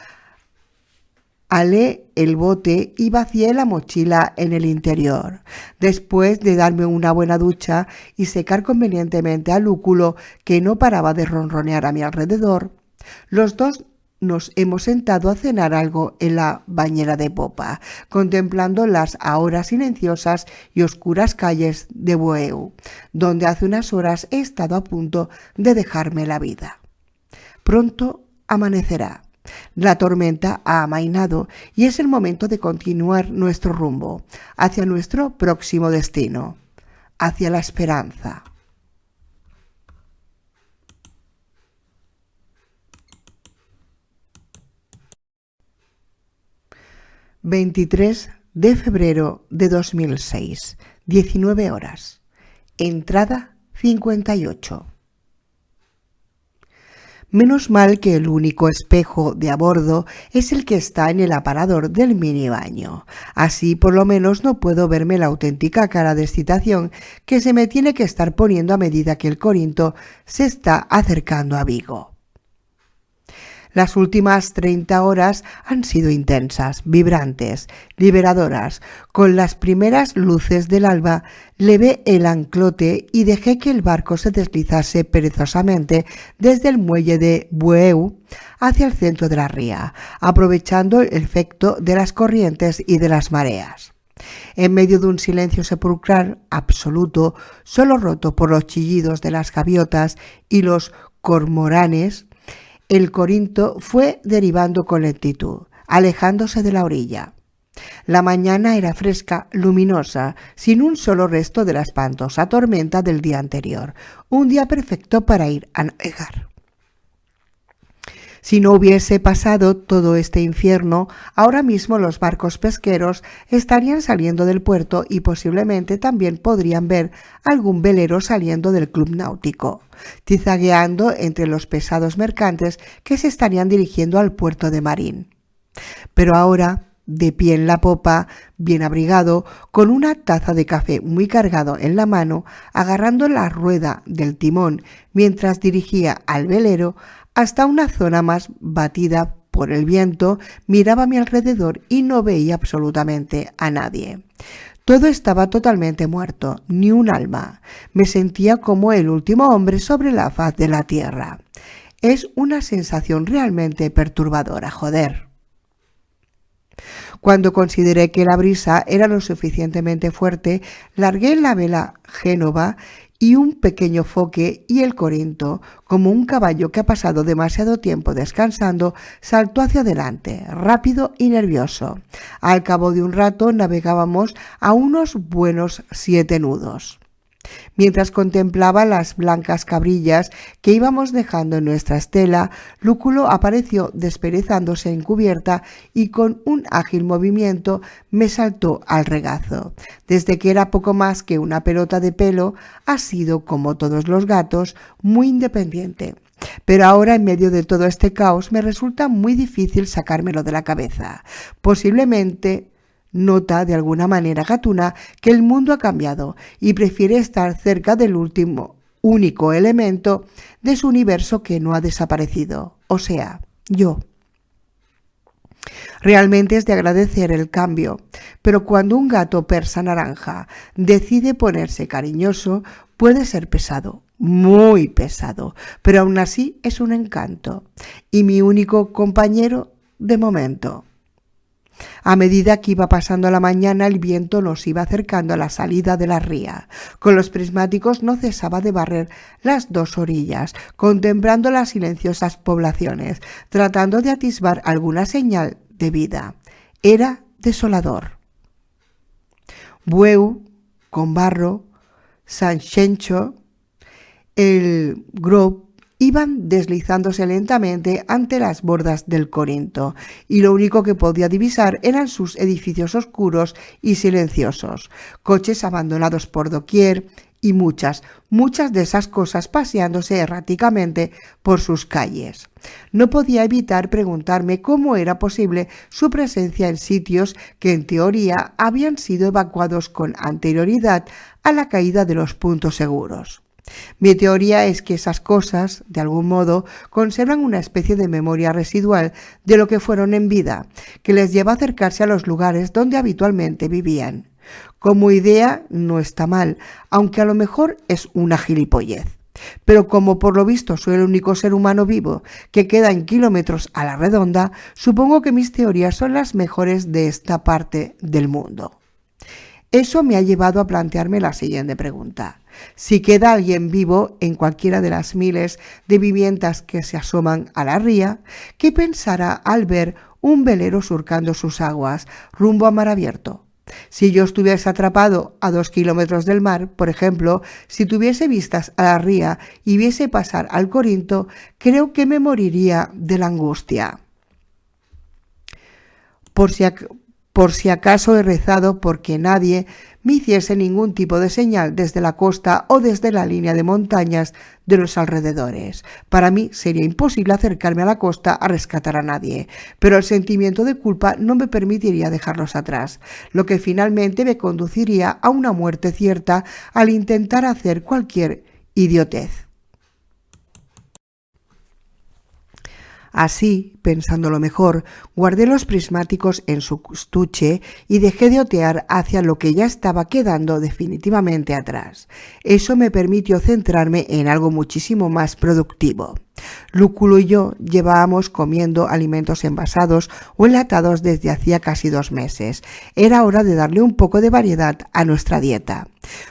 alé el bote y vacié la mochila en el interior. Después de darme una buena ducha y secar convenientemente al lúculo que no paraba de ronronear a mi alrededor, los dos nos hemos sentado a cenar algo en la bañera de popa, contemplando las ahora silenciosas y oscuras calles de Bueu, donde hace unas horas he estado a punto de dejarme la vida. Pronto amanecerá. La tormenta ha amainado y es el momento de continuar nuestro rumbo hacia nuestro próximo destino, hacia la esperanza. «23 de febrero de 2006, 19 horas. Entrada 58. Menos mal que el único espejo de a bordo es el que está en el aparador del minibaño. Así por lo menos no puedo verme la auténtica cara de excitación que se me tiene que estar poniendo a medida que el Corinto se está acercando a Vigo. Las últimas 30 horas han sido intensas, vibrantes, liberadoras. Con las primeras luces del alba levé el anclote y dejé que el barco se deslizase perezosamente desde el muelle de Bueu hacia el centro de la ría, aprovechando el efecto de las corrientes y de las mareas. En medio de un silencio sepulcral absoluto, solo roto por los chillidos de las gaviotas y los cormoranes, el Corinto fue derivando con lentitud, alejándose de la orilla. La mañana era fresca, luminosa, sin un solo resto de la espantosa tormenta del día anterior. Un día perfecto para ir a navegar. Si no hubiese pasado todo este infierno, ahora mismo los barcos pesqueros estarían saliendo del puerto y posiblemente también podrían ver algún velero saliendo del club náutico, tizagueando entre los pesados mercantes que se estarían dirigiendo al puerto de Marín. Pero ahora, de pie en la popa, bien abrigado, con una taza de café muy cargado en la mano, agarrando la rueda del timón mientras dirigía al velero hasta una zona más batida por el viento, miraba a mi alrededor y no veía absolutamente a nadie. Todo estaba totalmente muerto, ni un alma. Me sentía como el último hombre sobre la faz de la tierra. Es una sensación realmente perturbadora, joder. Cuando consideré que la brisa era lo suficientemente fuerte, largué la vela Génova y un pequeño foque y el Corinto, como un caballo que ha pasado demasiado tiempo descansando, saltó hacia adelante, rápido y nervioso. Al cabo de un rato navegábamos a unos buenos 7 nudos. Mientras contemplaba las blancas cabrillas que íbamos dejando en nuestra estela, Lúculo apareció desperezándose en cubierta y con un ágil movimiento me saltó al regazo. Desde que era poco más que una pelota de pelo, ha sido, como todos los gatos, muy independiente. Pero ahora, en medio de todo este caos, me resulta muy difícil sacármelo de la cabeza. Posiblemente nota de alguna manera gatuna que el mundo ha cambiado y prefiere estar cerca del único elemento de su universo que no ha desaparecido, o sea, yo. Realmente es de agradecer el cambio, pero cuando un gato persa naranja decide ponerse cariñoso, puede ser pesado, muy pesado, pero aún así es un encanto y mi único compañero de momento. A medida que iba pasando la mañana, el viento nos iba acercando a la salida de la ría. Con los prismáticos no cesaba de barrer las dos orillas, contemplando las silenciosas poblaciones, tratando de atisbar alguna señal de vida. Era desolador. Bueu, Combarro, Sanxenxo, el Grove iban deslizándose lentamente ante las bordas del Corinto, y lo único que podía divisar eran sus edificios oscuros y silenciosos, coches abandonados por doquier y muchas de esas cosas paseándose erráticamente por sus calles. No podía evitar preguntarme cómo era posible su presencia en sitios que en teoría habían sido evacuados con anterioridad a la caída de los puntos seguros. Mi teoría es que esas cosas, de algún modo, conservan una especie de memoria residual de lo que fueron en vida, que les lleva a acercarse a los lugares donde habitualmente vivían. Como idea no está mal, aunque a lo mejor es una gilipollez. Pero como por lo visto soy el único ser humano vivo que queda en kilómetros a la redonda, supongo que mis teorías son las mejores de esta parte del mundo. Eso me ha llevado a plantearme la siguiente pregunta. Si queda alguien vivo en cualquiera de las miles de viviendas que se asoman a la ría, ¿qué pensará al ver un velero surcando sus aguas rumbo a mar abierto? Si yo estuviese atrapado a 2 kilómetros del mar, por ejemplo, si tuviese vistas a la ría y viese pasar al Corinto, creo que me moriría de la angustia. Por si acaso he rezado porque nadie me hiciese ningún tipo de señal desde la costa o desde la línea de montañas de los alrededores. Para mí sería imposible acercarme a la costa a rescatar a nadie, pero el sentimiento de culpa no me permitiría dejarlos atrás, lo que finalmente me conduciría a una muerte cierta al intentar hacer cualquier idiotez. Así, pensándolo mejor, guardé los prismáticos en su estuche y dejé de otear hacia lo que ya estaba quedando definitivamente atrás. Eso me permitió centrarme en algo muchísimo más productivo. Lúculo y yo llevábamos comiendo alimentos envasados o enlatados desde hacía casi 2 meses. Era hora de darle un poco de variedad a nuestra dieta.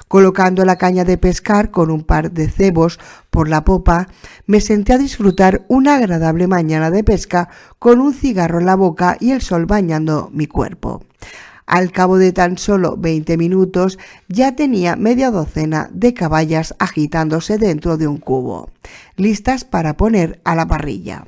Colocando la caña de pescar con un par de cebos por la popa, me senté a disfrutar una agradable mañana de pesca con un cigarro en la boca y el sol bañando mi cuerpo. Al cabo de tan solo 20 minutos ya tenía media docena de caballas agitándose dentro de un cubo, listas para poner a la parrilla.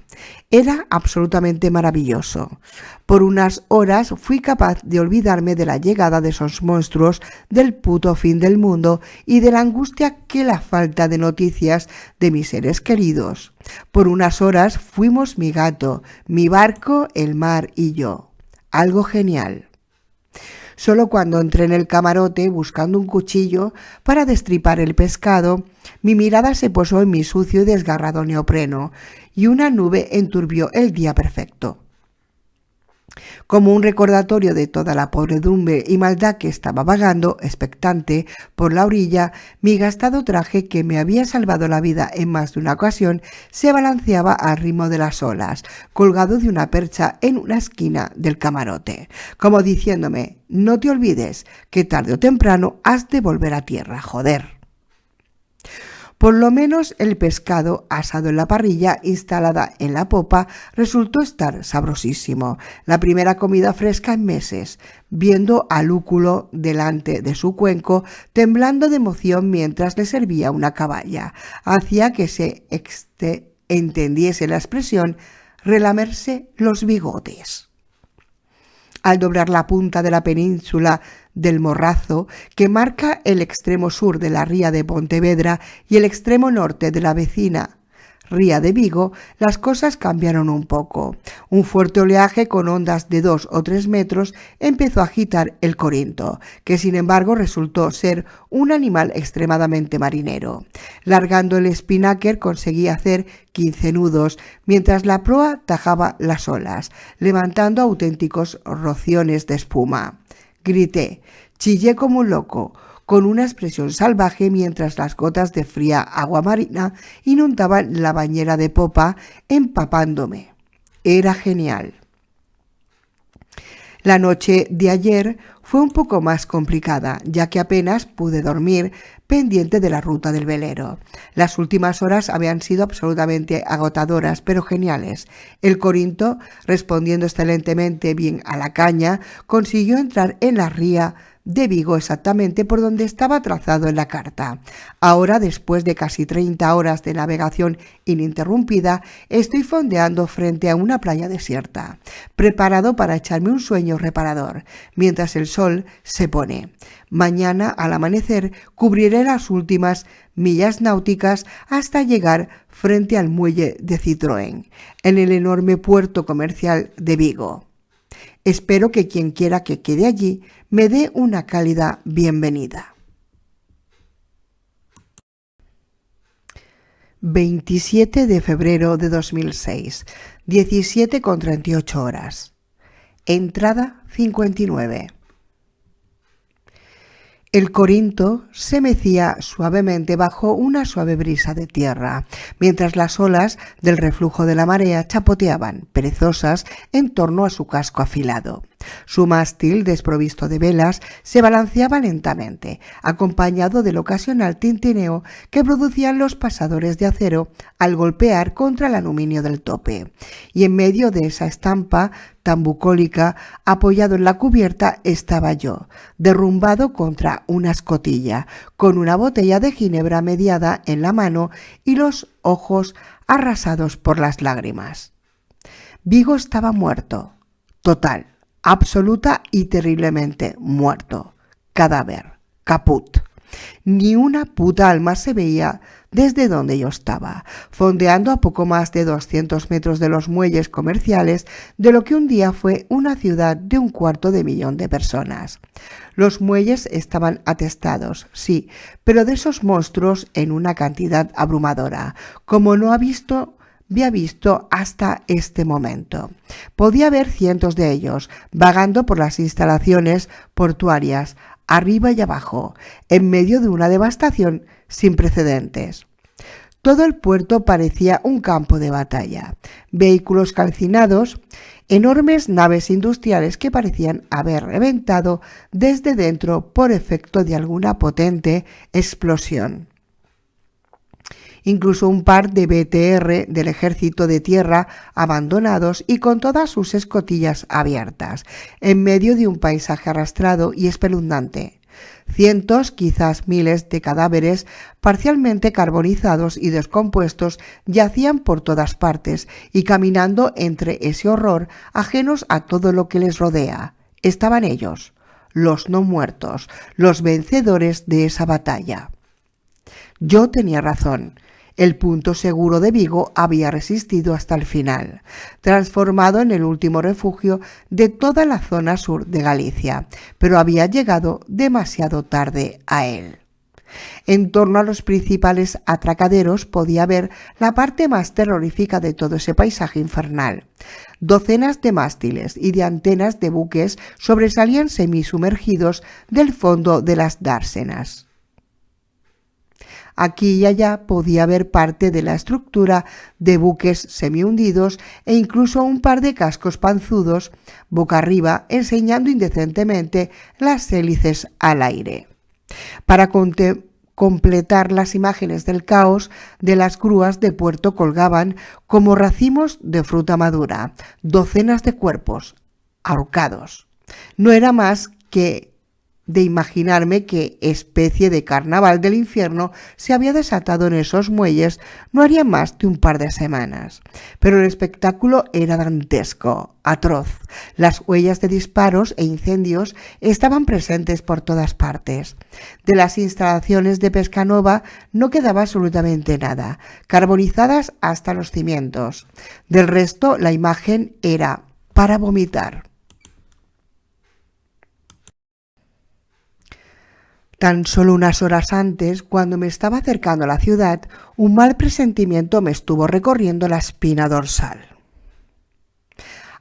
Era absolutamente maravilloso. Por unas horas fui capaz de olvidarme de la llegada de esos monstruos, del puto fin del mundo y de la angustia que la falta de noticias de mis seres queridos. Por unas horas fuimos mi gato, mi barco, el mar y yo. Algo genial. Solo cuando entré en el camarote buscando un cuchillo para destripar el pescado, mi mirada se posó en mi sucio y desgarrado neopreno y una nube enturbió el día perfecto. Como un recordatorio de toda la podredumbre y maldad que estaba vagando, expectante, por la orilla, mi gastado traje, que me había salvado la vida en más de una ocasión, se balanceaba al ritmo de las olas, colgado de una percha en una esquina del camarote, como diciéndome: no te olvides que tarde o temprano has de volver a tierra, joder. Por lo menos el pescado asado en la parrilla instalada en la popa resultó estar sabrosísimo. La primera comida fresca en meses, viendo a Lúculo delante de su cuenco, temblando de emoción mientras le servía una caballa, hacía que se entendiese la expresión relamerse los bigotes. Al doblar la punta de la península del Morrazo, que marca el extremo sur de la ría de Pontevedra y el extremo norte de la vecina ría de Vigo, las cosas cambiaron un poco. Un fuerte oleaje con ondas de 2 o 3 metros empezó a agitar el Corinto, que sin embargo resultó ser un animal extremadamente marinero. Largando el espinnaker conseguí hacer 15 nudos, mientras la proa tajaba las olas, levantando auténticos rociones de espuma. Grité, chillé como un loco, con una expresión salvaje, mientras las gotas de fría agua marina inundaban la bañera de popa, empapándome. Era genial. La noche de ayer fue un poco más complicada, ya que apenas pude dormir, pendiente de la ruta del velero. Las últimas horas habían sido absolutamente agotadoras, pero geniales. El Corinto, respondiendo excelentemente bien a la caña, consiguió entrar en la ría de Vigo exactamente por donde estaba trazado en la carta. Ahora, después de casi 30 horas de navegación ininterrumpida, estoy fondeando frente a una playa desierta, preparado para echarme un sueño reparador, mientras el sol se pone. Mañana, al amanecer, cubriré las últimas millas náuticas hasta llegar frente al muelle de Citroën, en el enorme puerto comercial de Vigo. Espero que quien quiera que quede allí me dé una cálida bienvenida. 27 de febrero de 2006, 17:38. Entrada 59. El Corinto se mecía suavemente bajo una suave brisa de tierra, mientras las olas del reflujo de la marea chapoteaban, perezosas, en torno a su casco afilado. Su mástil, desprovisto de velas, se balanceaba lentamente, acompañado del ocasional tintineo que producían los pasadores de acero al golpear contra el aluminio del tope. Y en medio de esa estampa tan bucólica, apoyado en la cubierta, estaba yo, derrumbado contra una escotilla, con una botella de ginebra mediada en la mano y los ojos arrasados por las lágrimas. Vigo estaba muerto, total, absoluta y terriblemente muerto. Cadáver, caput. Ni una puta alma se veía desde donde yo estaba, fondeando a poco más de 200 metros de los muelles comerciales de lo que un día fue una ciudad de 250.000 de personas. Los muelles estaban atestados, sí, pero de esos monstruos en una cantidad abrumadora, como no había visto hasta este momento. Podía haber cientos de ellos, vagando por las instalaciones portuarias, arriba y abajo, en medio de una devastación sin precedentes. Todo el puerto parecía un campo de batalla. Vehículos calcinados, enormes naves industriales que parecían haber reventado desde dentro por efecto de alguna potente explosión. Incluso un par de BTR del ejército de tierra abandonados y con todas sus escotillas abiertas, en medio de un paisaje arrastrado y espeluznante. Cientos, quizás miles de cadáveres parcialmente carbonizados y descompuestos yacían por todas partes y caminando entre ese horror, ajenos a todo lo que les rodea. Estaban ellos, los no muertos, los vencedores de esa batalla. Yo tenía razón. El punto seguro de Vigo había resistido hasta el final, transformado en el último refugio de toda la zona sur de Galicia, pero había llegado demasiado tarde a él. En torno a los principales atracaderos podía ver la parte más terrorífica de todo ese paisaje infernal. Docenas de mástiles y de antenas de buques sobresalían semisumergidos del fondo de las dársenas. Aquí y allá podía ver parte de la estructura de buques semihundidos e incluso un par de cascos panzudos boca arriba enseñando indecentemente las hélices al aire. Para completar las imágenes del caos, de las grúas de puerto colgaban, como racimos de fruta madura, docenas de cuerpos ahorcados. No era más que de imaginarme qué especie de carnaval del infierno se había desatado en esos muelles no haría más de un par de semanas. Pero el espectáculo era dantesco, atroz. Las huellas de disparos e incendios estaban presentes por todas partes. De las instalaciones de Pescanova no quedaba absolutamente nada, carbonizadas hasta los cimientos. Del resto, la imagen era para vomitar. Tan solo unas horas antes, cuando me estaba acercando a la ciudad, un mal presentimiento me estuvo recorriendo la espina dorsal.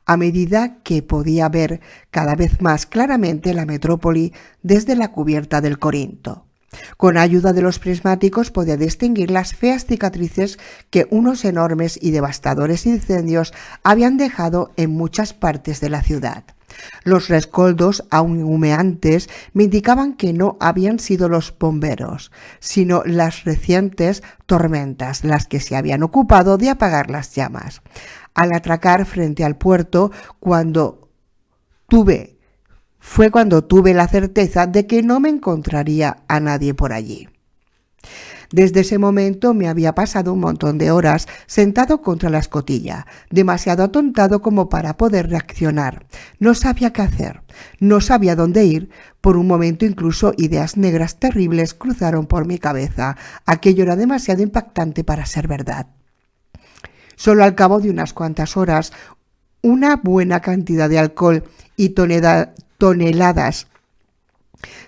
A medida que podía ver cada vez más claramente la metrópoli desde la cubierta del Corinto. Con ayuda de los prismáticos podía distinguir las feas cicatrices que unos enormes y devastadores incendios habían dejado en muchas partes de la ciudad. Los rescoldos aún humeantes me indicaban que no habían sido los bomberos, sino las recientes tormentas las que se habían ocupado de apagar las llamas. Al atracar frente al puerto, fue cuando tuve la certeza de que no me encontraría a nadie por allí. Desde ese momento me había pasado un montón de horas sentado contra la escotilla, demasiado atontado como para poder reaccionar. No sabía qué hacer, no sabía dónde ir. Por un momento incluso ideas negras terribles cruzaron por mi cabeza. Aquello era demasiado impactante para ser verdad. Solo al cabo de unas cuantas horas, una buena cantidad de alcohol y toneladas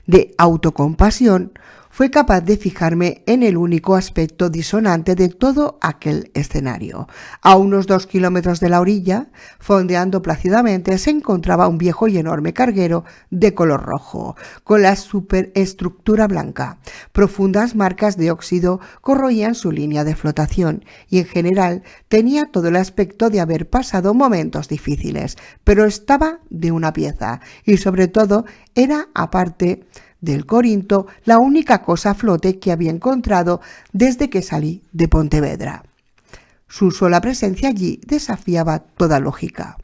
de autocompasión fue capaz de fijarme en el único aspecto disonante de todo aquel escenario. A unos 2 kilómetros de la orilla, fondeando plácidamente, se encontraba un viejo y enorme carguero de color rojo, con la superestructura blanca. Profundas marcas de óxido corroían su línea de flotación y en general tenía todo el aspecto de haber pasado momentos difíciles, pero estaba de una pieza y sobre todo era, aparte del Corinto, la única cosa a flote que había encontrado desde que salí de Pontevedra. Su sola presencia allí desafiaba toda lógica.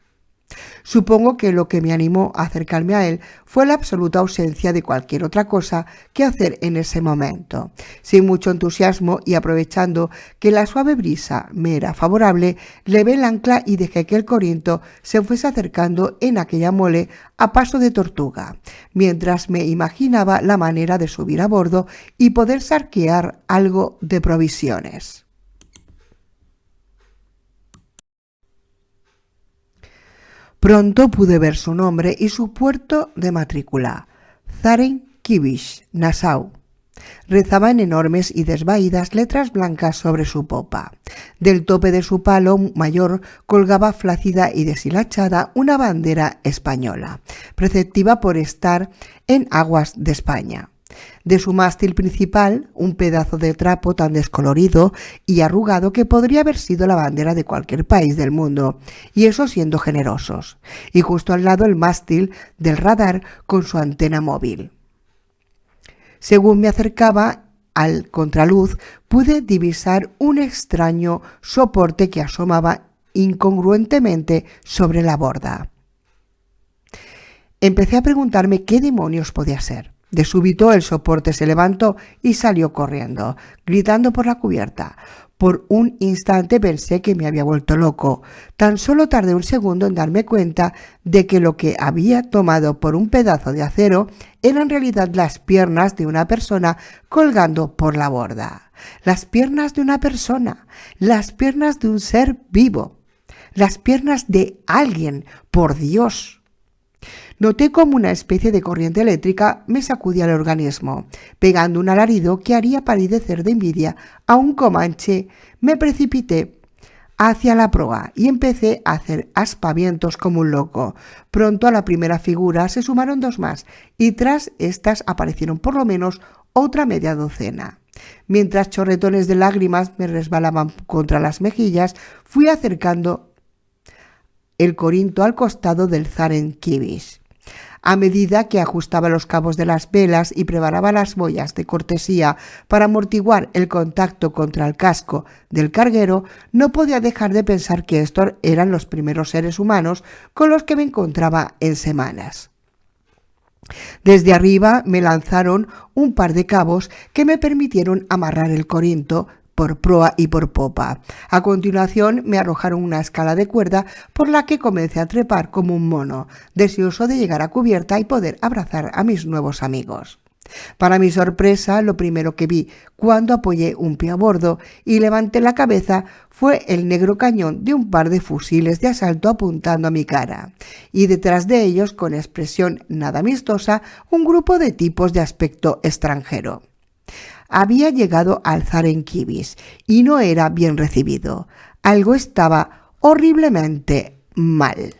Supongo que lo que me animó a acercarme a él fue la absoluta ausencia de cualquier otra cosa que hacer en ese momento. Sin mucho entusiasmo y aprovechando que la suave brisa me era favorable, levé el ancla y dejé que el Corinto se fuese acercando en aquella mole a paso de tortuga, mientras me imaginaba la manera de subir a bordo y poder saquear algo de provisiones. Pronto pude ver su nombre y su puerto de matrícula, Zarenkiewicz, Nassau. Rezaba en enormes y desvaídas letras blancas sobre su popa. Del tope de su palo mayor colgaba flácida y deshilachada una bandera española, preceptiva por estar en aguas de España. De su mástil principal, un pedazo de trapo tan descolorido y arrugado que podría haber sido la bandera de cualquier país del mundo, y eso siendo generosos, y justo al lado el mástil del radar con su antena móvil. Según me acercaba al contraluz, pude divisar un extraño soporte que asomaba incongruentemente sobre la borda. Empecé a preguntarme qué demonios podía ser. De súbito el soporte se levantó y salió corriendo, gritando por la cubierta. Por un instante pensé que me había vuelto loco. Tan solo tardé un segundo en darme cuenta de que lo que había tomado por un pedazo de acero eran en realidad las piernas de una persona colgando por la borda. Las piernas de una persona, las piernas de un ser vivo, las piernas de alguien, por Dios. Noté como una especie de corriente eléctrica me sacudía el organismo. Pegando un alarido que haría palidecer de envidia a un comanche, me precipité hacia la proa y empecé a hacer aspavientos como un loco. Pronto a la primera figura se sumaron 2 más y tras estas aparecieron por lo menos otra media docena. Mientras chorretones de lágrimas me resbalaban contra las mejillas, fui acercando el Corinto al costado del Zarenkiewicz. A medida que ajustaba los cabos de las velas y preparaba las boyas de cortesía para amortiguar el contacto contra el casco del carguero, no podía dejar de pensar que estos eran los primeros seres humanos con los que me encontraba en semanas. Desde arriba me lanzaron un par de cabos que me permitieron amarrar el Corinto por proa y por popa. A continuación me arrojaron una escala de cuerda por la que comencé a trepar como un mono, deseoso de llegar a cubierta y poder abrazar a mis nuevos amigos. Para mi sorpresa, lo primero que vi cuando apoyé un pie a bordo y levanté la cabeza fue el negro cañón de un par de fusiles de asalto apuntando a mi cara, y detrás de ellos, con expresión nada amistosa, un grupo de tipos de aspecto extranjero. Había llegado al Zarenkiewicz y no era bien recibido. Algo estaba horriblemente mal.